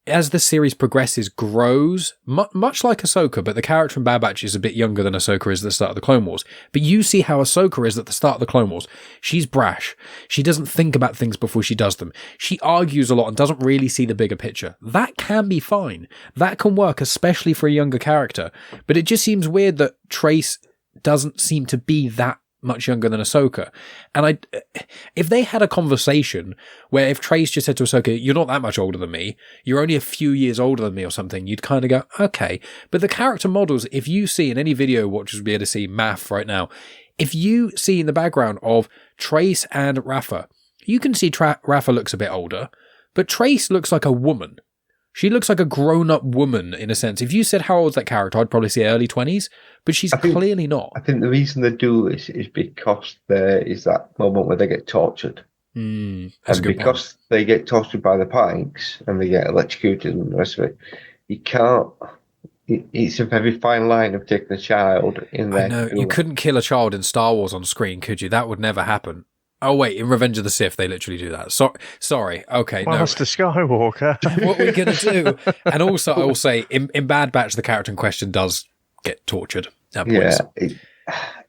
as the series progresses, grows, much like Ahsoka, but the character in Bad Batch is a bit younger than Ahsoka is at the start of the Clone Wars. But you see how Ahsoka is at the start of the Clone Wars. She's brash. She doesn't think about things before she does them. She argues a lot and doesn't really see the bigger picture. That can be fine. That can work, especially for a younger character. But it just seems weird that Trace doesn't seem to be that much younger than Ahsoka. And if they had a conversation where if Trace just said to Ahsoka, you're not that much older than me, you're only a few years older than me or something, you'd kind of go, okay. But the character models, if you see in any video watchers will be able to see math right now, if you see in the background of Trace and Rafa, you can see Rafa looks a bit older, but Trace looks like a woman. She looks like a grown-up woman, in a sense. If you said how old's that character, I'd probably say early 20s, but she's clearly not. I think the reason they do this is because there is that moment where they get tortured. That's and because they get tortured by the Pykes and they get electrocuted and the rest of it, you can't... It's a very fine line of taking a child in there. I know, you couldn't kill a child in Star Wars on screen, could you? That would never happen. Oh, wait, in Revenge of the Sith, they literally do that. Sorry. Okay, Master Skywalker. What are we going to do? And also, I will say, in Bad Batch, the character in question does get tortured at points.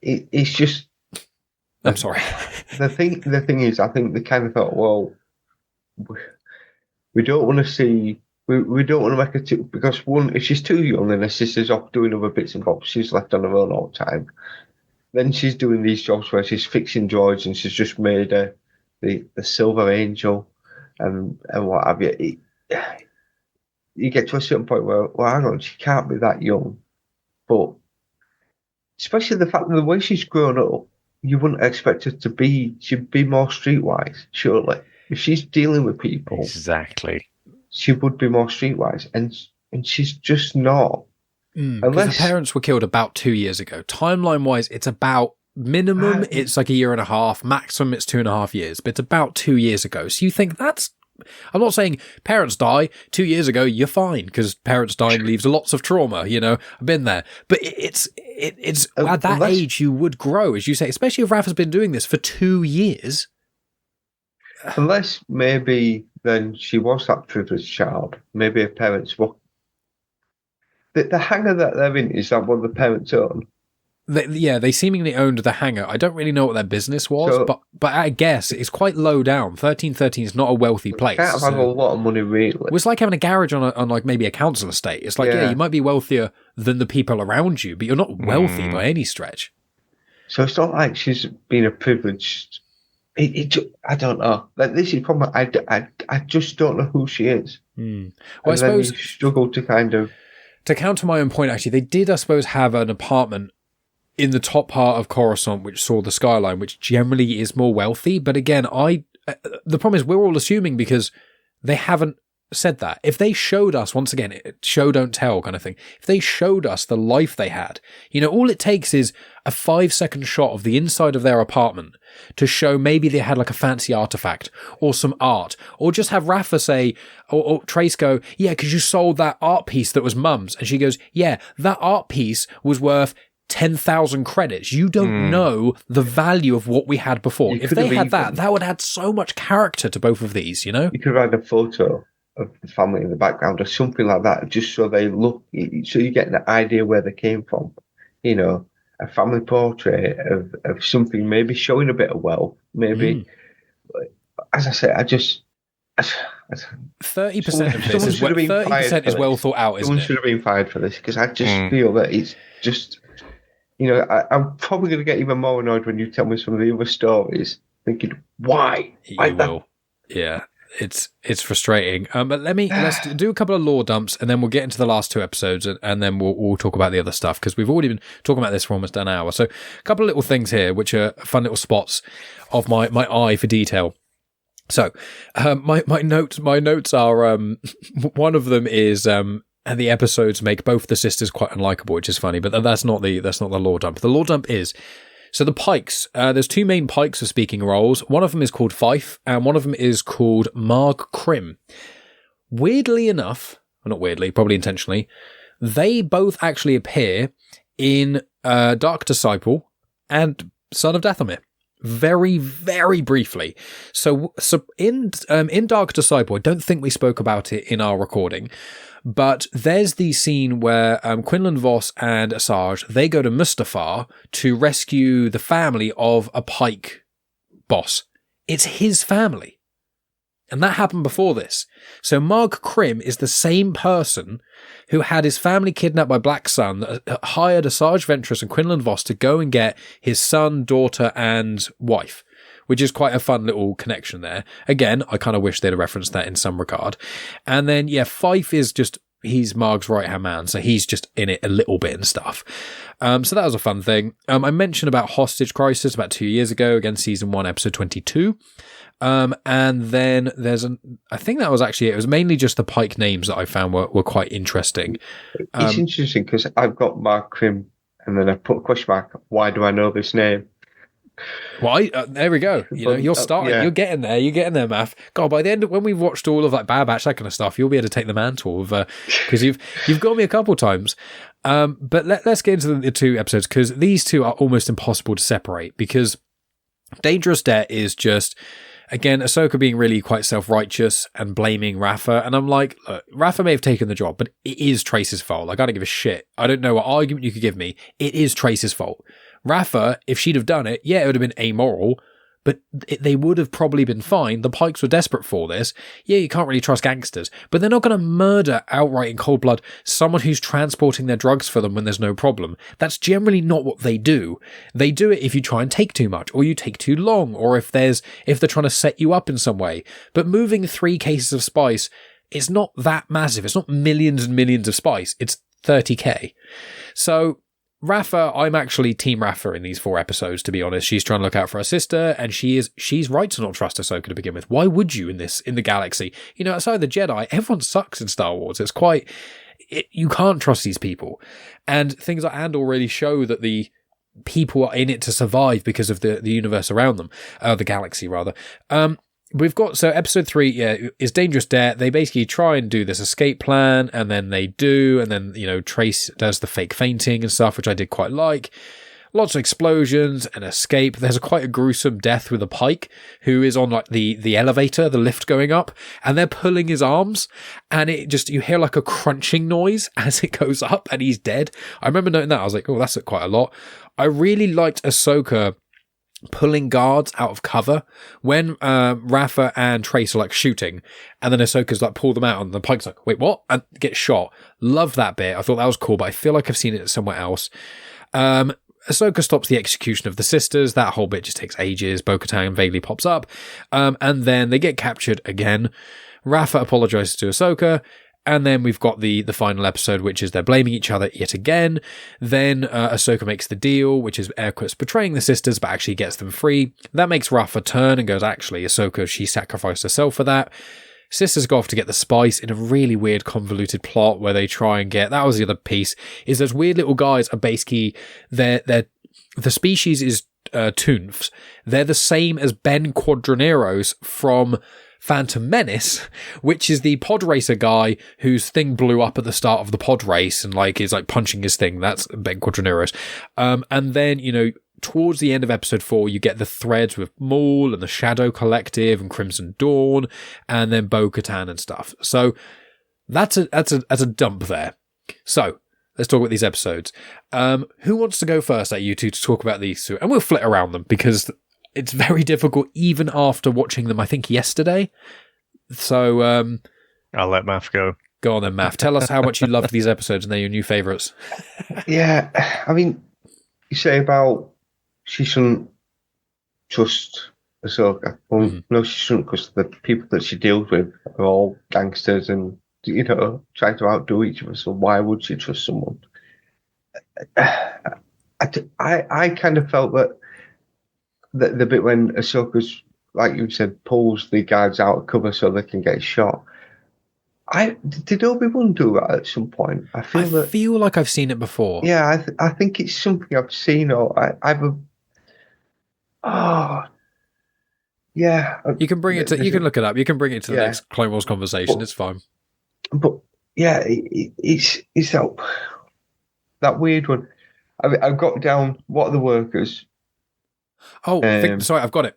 It's just... I'm sorry. The thing is, I think they kind of thought, well, we don't want to see... We don't want to make her too... Because, one, if she's too young and her sister's off doing other bits and bobs, she's left on her own all the time. Then she's doing these jobs where she's fixing droids and she's just made the Silver Angel and what have you. You get to a certain point where, well, hang on, she can't be that young. But especially the fact that the way she's grown up, you wouldn't expect her to be, she'd be more streetwise, surely. If she's dealing with people. Exactly. She would be more streetwise. And she's just not. Unless her parents were killed about 2 years ago. Timeline-wise, it's about minimum, it's like a year and a half. Maximum, it's 2.5 years. But it's about 2 years ago. So you think that's... I'm not saying parents die 2 years ago, you're fine, because parents dying leaves lots of trauma, you know. I've been there. But it's at that age you would grow, as you say, especially if Raph has been doing this for 2 years. Unless maybe then she was that privileged child. Maybe her parents were... The hangar that they're in, is that one the parents own? They seemingly owned the hangar. I don't really know what their business was, but I guess it's quite low down. 1313 is not a wealthy place. Can't have a lot of money, really. It was like having a garage on like maybe a council estate. It's like, you might be wealthier than the people around you, but you're not wealthy by any stretch. So it's not like she's been a privileged... I don't know. Like, this is probably... I just don't know who she is. Well, I suppose... you struggle to kind of... To counter my own point, actually, they did, I suppose, have an apartment in the top part of Coruscant, which saw the skyline, which generally is more wealthy. But again, the problem is we're all assuming because they haven't said that. If they showed us, once again, show don't tell kind of thing, if they showed us the life they had, you know, all it takes is a 5-second shot of the inside of their apartment to show maybe they had like a fancy artifact or some art, or just have Rafa say, or Trace go, yeah, because you sold that art piece that was Mum's. And she goes, yeah, that art piece was worth 10,000 credits. You don't know the value of what we had before. If they had that would add so much character to both of these, you know? You could write a photo of the family in the background or something like that, just so they look, so you get an idea where they came from. You know, a family portrait of something, maybe showing a bit of wealth, maybe. As I say, 30% of this is 30% is well thought out, isn't Someone it? should have been fired for this, because I just feel that it's just, you know, I'm probably going to get even more annoyed when you tell me some of the other stories, thinking, why? You will. Yeah. It's frustrating. But let's do a couple of lore dumps, and then we'll get into the last 2 episodes, and then we'll talk about the other stuff, because we've already been talking about this for almost an hour. So a couple of little things here, which are fun little spots of my eye for detail. So my notes are one of them is and the episodes make both the sisters quite unlikable, which is funny, but that's not the lore dump. The lore dump is, so the Pykes, there's 2 main Pykes of speaking roles. One of them is called Fife, and one of them is called Marg Krim. Weirdly enough, well, not weirdly, probably intentionally, they both actually appear in Dark Disciple and Son of Dathomir. Very, very briefly. So in Dark Disciple, I don't think we spoke about it in our recording, but there's the scene where Quinlan Vos and Asajj, they go to Mustafar to rescue the family of a Pyke boss. It's his family. And that happened before this. So Marg Krim is the same person who had his family kidnapped by Black Sun, that hired Asajj Ventress and Quinlan Vos to go and get his son, daughter, and wife, which is quite a fun little connection there. Again, I kind of wish they'd have referenced that in some regard. And then, yeah, Fife is just, he's Marg's right-hand man, so he's just in it a little bit and stuff. So that was a fun thing. I mentioned about Hostage Crisis about 2 years ago, again, season 1, episode 22. And then I think that was actually it. It was mainly just the Pyke names that I found were quite interesting. It's interesting because I've got Marg Krim, and then I put a question mark. Why do I know this name? Why? There we go. You know, you're starting. Yeah. You're getting there. You're getting there, Math. God, by the end of when we've watched all of like Bad Batch, that kind of stuff, you'll be able to take the mantle of because you've got me a couple times. But let's get into the 2 episodes, because these 2 are almost impossible to separate, because Dangerous Debt is just, again, Ahsoka being really quite self-righteous and blaming Rafa. And I'm like, look, Rafa may have taken the job, but it is Trace's fault. Like, I don't give a shit. I don't know what argument you could give me. It is Trace's fault. Rafa, if she'd have done it, yeah, it would have been amoral, but they would have probably been fine. The Pykes were desperate for this. Yeah, you can't really trust gangsters, but they're not going to murder outright in cold blood someone who's transporting their drugs for them when there's no problem. That's generally not what they do. They do it if you try and take too much, or you take too long, or if they're trying to set you up in some way. But moving 3 cases of spice, it's not that massive. It's not millions and millions of spice. It's 30k. So Rafa, I'm actually Team Rafa in these 4 episodes, to be honest. She's trying to look out for her sister, and she's right to not trust Ahsoka to begin with. Why would you in the galaxy? You know, outside the Jedi, everyone sucks in Star Wars. It's quite... you can't trust these people. And things like Andor really show that the people are in it to survive because of the universe around them. The galaxy, rather. We've got, so episode 3, is Dangerous Debt. They basically try and do this escape plan, and then they do, and then, you know, Trace does the fake fainting and stuff, which I did quite like. Lots of explosions and escape. There's quite a gruesome death with a Pyke who is on like the elevator, the lift going up, and they're pulling his arms, and it just, you hear like a crunching noise as it goes up, and he's dead. I remember noting that. I was like, oh, that's quite a lot. I really liked Ahsoka pulling guards out of cover when Rafa and Trace are like shooting, and then Ahsoka's like pull them out, and the Pyke's like, wait, what? And get shot. Love that bit. I thought that was cool, but I feel like I've seen it somewhere else. Ahsoka stops the execution of the sisters. That whole bit just takes ages. Bo-Katan vaguely pops up, and then they get captured again. Rafa apologizes to Ahsoka. And then we've got the final episode, which is they're blaming each other yet again. Then Ahsoka makes the deal, which is air quotes betraying the sisters, but actually gets them free. That makes Rafa turn and goes, actually, Ahsoka, she sacrificed herself for that. Sisters go off to get the spice in a really weird, convoluted plot where they try and get... That was the other piece, is those weird little guys are basically... the species is Toonfs. They're the same as Ben Quadraneros from Phantom Menace, which is the pod racer guy whose thing blew up at the start of the pod race and like is like punching his thing. That's Ben Quadraneros. And then, you know, towards the end of episode 4, you get the threads with Maul and the Shadow Collective and Crimson Dawn, and then Bo-Katan and stuff. So that's a dump there. So let's talk about these episodes. Who wants to go first at you two to talk about these two? And we'll flit around them because it's very difficult even after watching them, I think, yesterday. So I'll let Math go. Go on then, Math. Tell us how much you loved these episodes and they're your new favourites. Yeah, I mean, you say about she shouldn't trust Ahsoka. Well, no, she shouldn't, because the people that she deals with are all gangsters and, you know, trying to outdo each other. So why would she trust someone? I kind of felt that the bit when Ahsoka's, like you said, pulls the guards out of cover so they can get shot. Did Obi-Wan do that at some point? I feel like I've seen it before. Yeah, I think it's something I've seen, or yeah. You can bring it to. You can look it up. You can bring it to the next Clone Wars conversation. It's fine. But yeah, it's that weird one. I mean, I've got down. What are the workers? Oh, sorry, I've got it.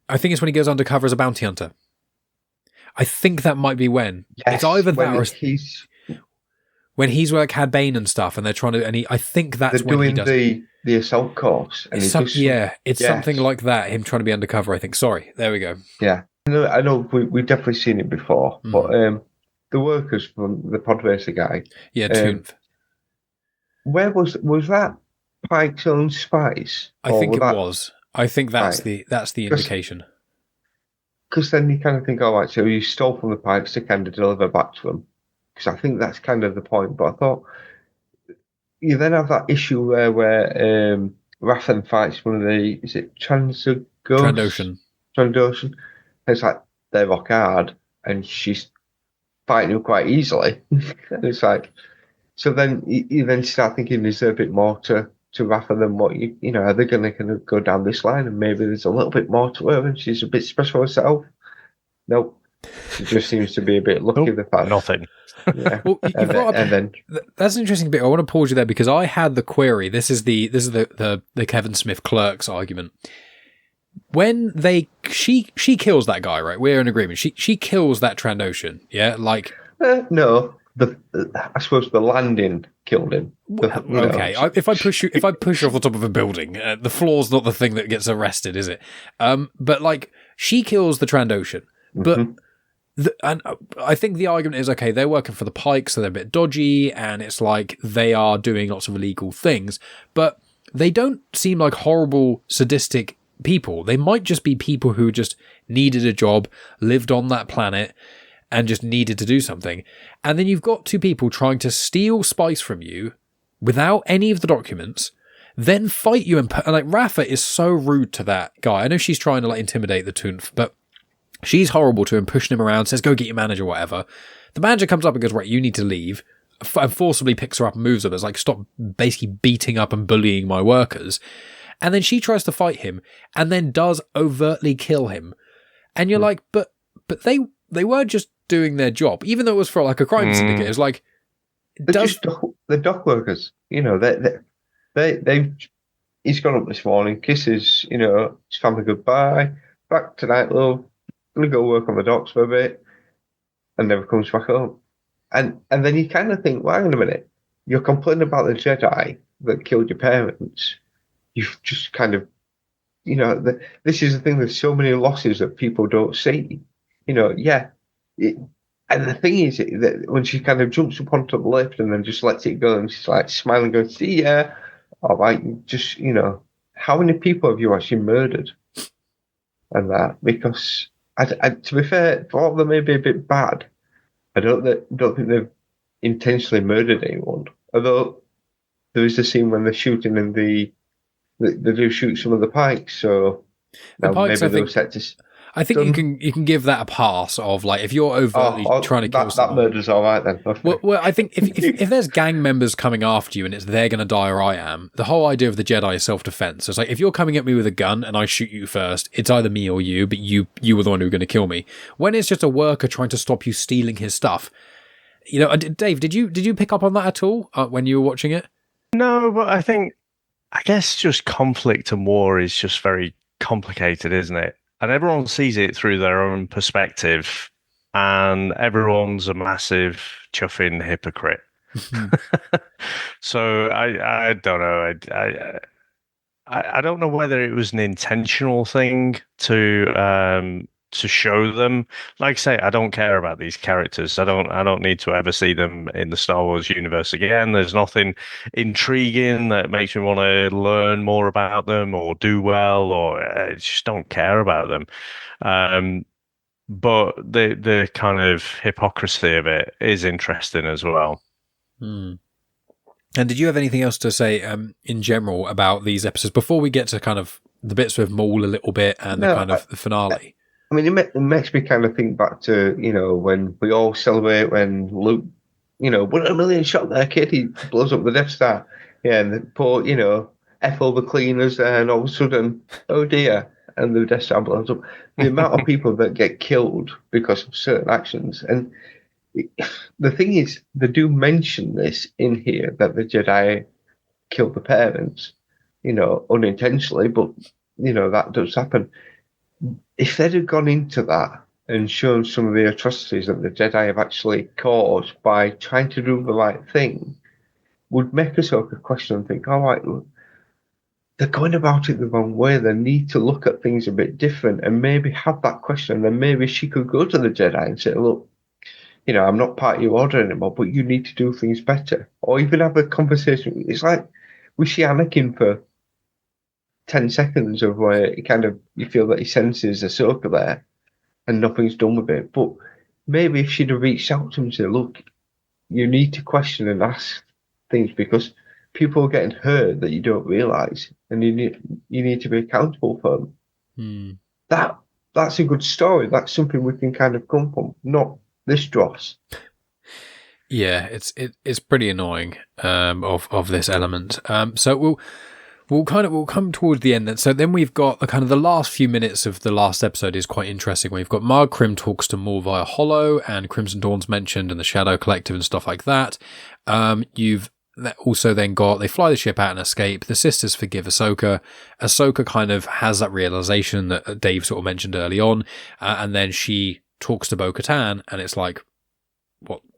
I think it's when he goes undercover as a bounty hunter. I think that might be when. Yes, it's either that or when he's like Cad Bane and stuff, and they're trying to. I think that's when he does the assault course. And it's something like that. Him trying to be undercover. I think. Sorry, there we go. Yeah, I know. We've definitely seen it before, but the workers from the pod racer guy. Yeah, Toonth. Where was that? Pike's own spice? I think it was. I think that's the indication. Because then you kind of think, all right, so you stole from the Pikes to kind of deliver back to them. Because I think that's kind of the point. But I thought you then have that issue where Rathan fights one of the, is it Trandoshan. It's like they rock hard, and she's fighting him quite easily. And it's like, so then you then start thinking, is there a bit more to Rafa than what you know? Are they going to kind of go down this line, and maybe there's a little bit more to her, and she's a bit special herself? Nope, she just seems to be a bit lucky. The fact nothing. Yeah. Well, that's an interesting bit. I want to pause you there because I had the query. This is the Kevin Smith Clerks argument. when she kills that guy, right? We're in agreement. She kills that Trandoshan, yeah? Like... No, I suppose the landing killed him. Okay, if I push you off the top of a building, the floor's not the thing that gets arrested, is it? But like, she kills the Trandoshan, but... Mm-hmm. And I think the argument is, okay, they're working for the Pykes, so they're a bit dodgy, and it's like they are doing lots of illegal things, but they don't seem like horrible, sadistic people. They might just be people who just needed a job, lived on that planet, and just needed to do something. And then you've got two people trying to steal spice from you without any of the documents, then fight you. And like, Rafa is so rude to that guy. I know she's trying to like intimidate the Toonf, but she's horrible to him, pushing him around, says, go get your manager, whatever. The manager comes up and goes, right, you need to leave, and forcibly picks her up and moves her. It's like, stop basically beating up and bullying my workers. And then she tries to fight him and then does overtly kill him. And you're like, but they were just doing their job, even though it was for like a crime syndicate. It's like, they're dock workers, you know, he's gone up this morning, kisses, you know, his family goodbye, back tonight, love. Gonna go work on the docks for a bit, and never comes back home. And then you kind of think, well, hang on a minute, you're complaining about the Jedi that killed your parents. You've just kind of, you know, this is the thing. There's so many losses that people don't see. You know, and the thing is that when she kind of jumps up onto the lift and then just lets it go, and she's like smiling, going, "See ya." All right, just, you know, how many people have you actually murdered? And that, because to be fair, for all of them may be a bit bad, I don't think they've intentionally murdered anyone. Although there is a scene when they're shooting and they do shoot some of the Pykes, so the Pykes, maybe they were set to. I think you can give that a pass of like, if you're overtly trying to kill someone. That murder's all right then. Well, I think if there's gang members coming after you and it's they're going to die or I am, the whole idea of the Jedi is self-defense. So it's like, if you're coming at me with a gun and I shoot you first, it's either me or you, but you were the one who were going to kill me. When it's just a worker trying to stop you stealing his stuff, you know, Dave, did you pick up on that at all when you were watching it? No, but I guess just conflict and war is just very complicated, isn't it? And everyone sees it through their own perspective, and everyone's a massive chuffing hypocrite. So I don't know. I don't know whether it was an intentional thing to show them. Like I say, I don't care about these characters. I don't need to ever see them in the Star Wars universe again. There's nothing intriguing that makes me want to learn more about them or do well, or I just don't care about them. But the kind of hypocrisy of it is interesting as well. And did you have anything else to say in general about these episodes before we get to kind of the bits with Maul a little bit and the kind of the finale? I mean, it makes me kind of think back to, you know, when we all celebrate when Luke, you know, 1 million shot there, kid, he blows up the Death Star. Yeah, and the poor, you know, F all the cleaners there, and all of a sudden, oh dear, and the Death Star blows up. The amount of people that get killed because of certain actions. And the thing is, they do mention this in here, that the Jedi killed the parents, you know, unintentionally, but, you know, that does happen. If they'd have gone into that and shown some of the atrocities that the Jedi have actually caused by trying to do the right thing, would make Ahsoka question and think, all right, look, they're going about it the wrong way. They need to look at things a bit different and maybe have that question. And then maybe she could go to the Jedi and say, look, you know, I'm not part of your order anymore, but you need to do things better. Or even have a conversation. It's like we see Anakin for 10 seconds of where you feel that he senses Ahsoka there and nothing's done with it. But maybe if she'd have reached out to him and said, look, you need to question and ask things because people are getting hurt that you don't realise, and you need to be accountable for them. That's a good story. That's something we can kind of come from, not this dross. Yeah, it's pretty annoying of this element. So we'll come towards the end then. So then we've got the last few minutes of the last episode is quite interesting. We've got Marg Krim talks to Maul via Holo, and Crimson Dawn's mentioned, and the Shadow Collective and stuff like that. You've That also then they fly the ship out and escape. The sisters forgive Ahsoka. Ahsoka kind of has that realization that Dave sort of mentioned early on, and then she talks to Bo-Katan, and it's like,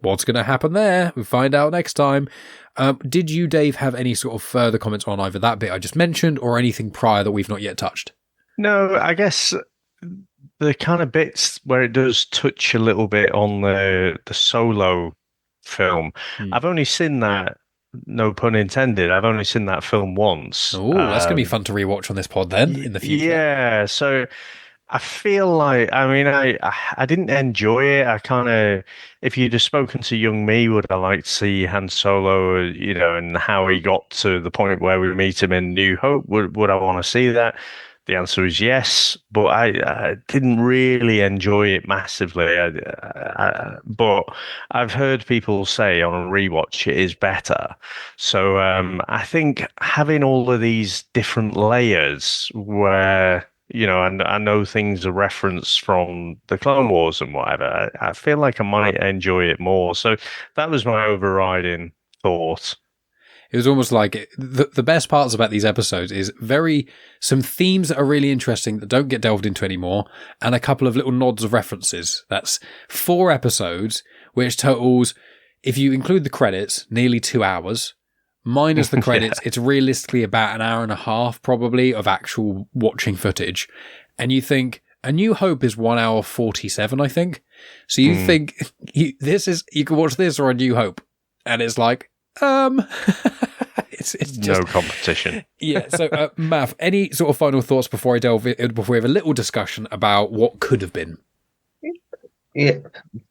what's going to happen there? We'll find out next time. Did you, Dave, have any sort of further comments on either that bit I just mentioned or anything prior that we've not yet touched? No, I guess the kind of bits where it does touch a little bit on the Solo film. I've only seen that, no pun intended, I've only seen that film once. Oh, that's going to be fun to rewatch on this pod then in the future. Yeah, so I feel like, I mean, I didn't enjoy it. I kind of, if you'd have spoken to young me, would I like to see Han Solo, and how he got to the point where we meet him in New Hope? Would I want to see that? The answer is yes, but I didn't really enjoy it massively. But I've heard people say on a rewatch it is better. So I think having all of these different layers where, and I know things are referenced from the Clone Wars and whatever, I feel like I might enjoy it more. So that was my overriding thought. It was almost like the best parts about these episodes is some themes that are really interesting that don't get delved into anymore, and a couple of little nods of references. That's 4 episodes, which totals, if you include the credits, nearly 2 hours. Minus the credits, It's realistically about an hour and a half probably of actual watching footage. And you think, A New Hope is 1 hour 47, I think. So you think you can watch this or A New Hope, and it's like, it's just no competition. Yeah. So, Mav, any sort of final thoughts before we have a little discussion about what could have been? Yeah,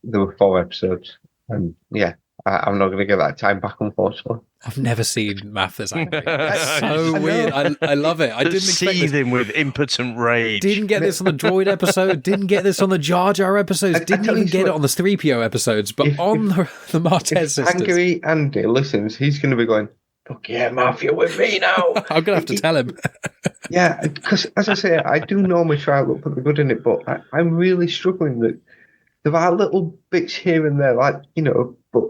there were 4 episodes, and yeah, I'm not going to get that time back, unfortunately. I've never seen Math as angry. That's so weird. I love it. I didn't expect this. Seething with impotent rage. Didn't get this on the droid episode. Didn't get this on the Jar Jar episodes. Didn't even get it on the 3PO episodes. But on the Martez sisters. Angry Andy listens, he's going to be going, "Fuck yeah, Math, you're with me now." I'm going to have to tell him. Yeah, because as I say, I do normally try and look for the good in it, but I'm really struggling that there are little bits here and there, like, but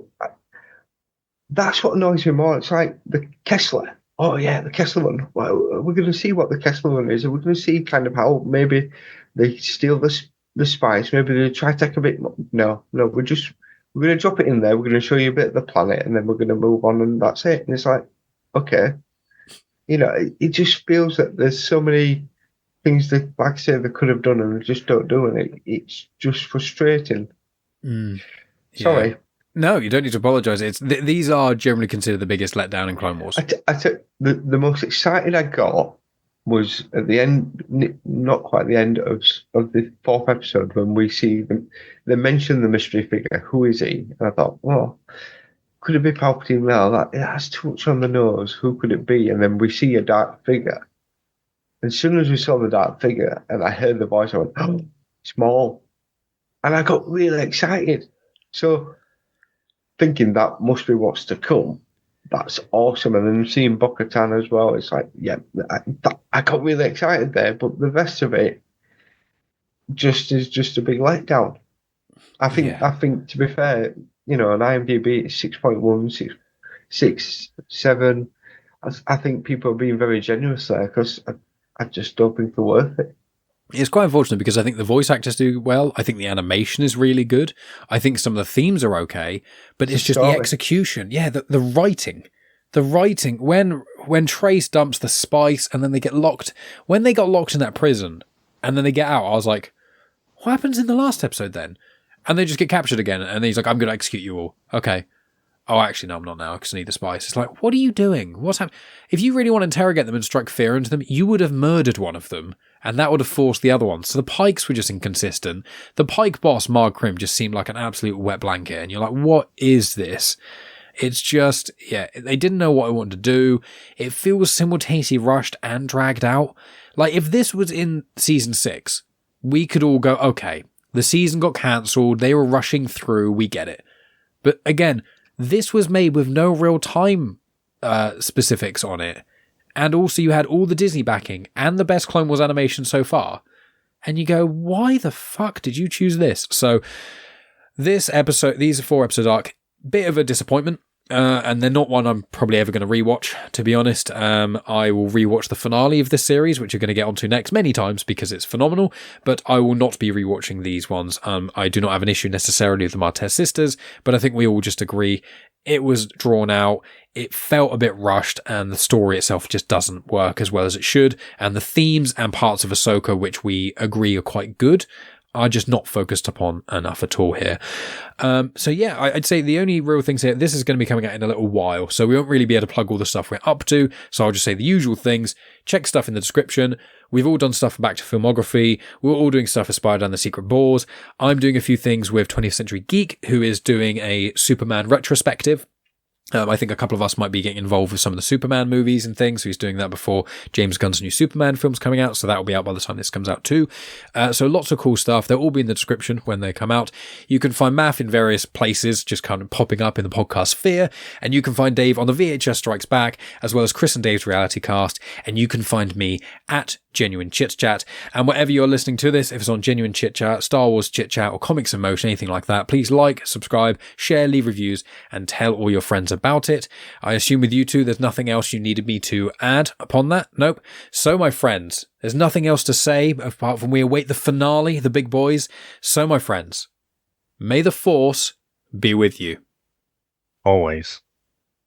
that's what annoys me more. It's like the Kessler. Oh, yeah, the Kessler one. Well, we're going to see what the Kessler one is. We're going to see kind of how maybe they steal the spice. Maybe they try to take a bit more. No, we're going to drop it in there. We're going to show you a bit of the planet, and then we're going to move on, and that's it. And it's like, okay. It just feels that there's so many things that, like I say, they could have done and they just don't do, and it's just frustrating. Yeah. Sorry. No, you don't need to apologise. These are generally considered the biggest letdown in Clone Wars. The most excited I got was at the end, not quite the end of the 4th episode, when we see them. They mention the mystery figure. Who is he? And I thought, well, could it be Palpatine? Well, it has too much on the nose. Who could it be? And then we see a dark figure. As soon as we saw the dark figure and I heard the voice, I went, "Oh, small." And I got really excited. So, thinking that must be what's to come. That's awesome. And then seeing Bo-Katan as well, it's like, yeah, I got really excited there. But the rest of it is just a big letdown. I think to be fair, on IMDb it's 6.1, 6, 7. I think people are being very generous there, because I just don't think they're worth it. It's quite unfortunate because I think the voice actors do well. I think the animation is really good. I think some of the themes are okay, but it's just the execution. Yeah, the writing. The writing. When Trace dumps the spice and then they get locked. When they got locked in that prison and then they get out, I was like, what happens in the last episode then? And they just get captured again. And then he's like, I'm going to execute you all. Okay. Oh, actually, no, I'm not now because I need the spice. It's like, what are you doing? What's happening? If you really want to interrogate them and strike fear into them, you would have murdered one of them, and that would have forced the other ones. So the Pykes were just inconsistent. The Pyke boss, Marg Krim, just seemed like an absolute wet blanket, and you're like, what is this? It's just, yeah, they didn't know what I wanted to do. It feels simultaneously rushed and dragged out. Like, if this was in season 6, we could all go, okay, the season got cancelled, they were rushing through, we get it. But again, this was made with no real time specifics on it. And also you had all the Disney backing and the best Clone Wars animation so far. And you go, why the fuck did you choose this? So this episode, these 4 episode arc, bit of a disappointment. and they're not one I'm probably ever going to rewatch, to be honest. I will rewatch the finale of this series, which you're going to get onto next many times because it's phenomenal, but I will not be rewatching these ones. I do not have an issue necessarily with the Martez sisters, but I think we all just agree it was drawn out, it felt a bit rushed, and the story itself just doesn't work as well as it should, and the themes and parts of Ahsoka, which we agree are quite good, are just not focused upon enough at all here. So yeah, I'd say the only real things here, this is going to be coming out in a little while, so we won't really be able to plug all the stuff we're up to, so I'll just say the usual things. Check stuff in the description. We've all done stuff for Back to Filmography. We're all doing stuff for Spider and the Secret Bores. I'm doing a few things with 20th Century Geek, who is doing a Superman retrospective. I think a couple of us might be getting involved with some of the Superman movies and things. So he's doing that before James Gunn's new Superman film's coming out. So that will be out by the time this comes out too. So lots of cool stuff. They'll all be in the description when they come out. You can find Math in various places, just kind of popping up in the podcast sphere. And you can find Dave on the VHS Strikes Back, as well as Chris and Dave's Reality Cast. And you can find me at Genuine Chit-Chat. And wherever you're listening to this, if it's on Genuine Chit-Chat, Star Wars Chit-Chat, or Comics in Motion, anything like that, please like, subscribe, share, leave reviews, and tell all your friends about it. I assume with you two, there's nothing else you needed me to add upon that? Nope. So, my friends, there's nothing else to say apart from we await the finale, the big boys. So, my friends, may the Force be with you. Always.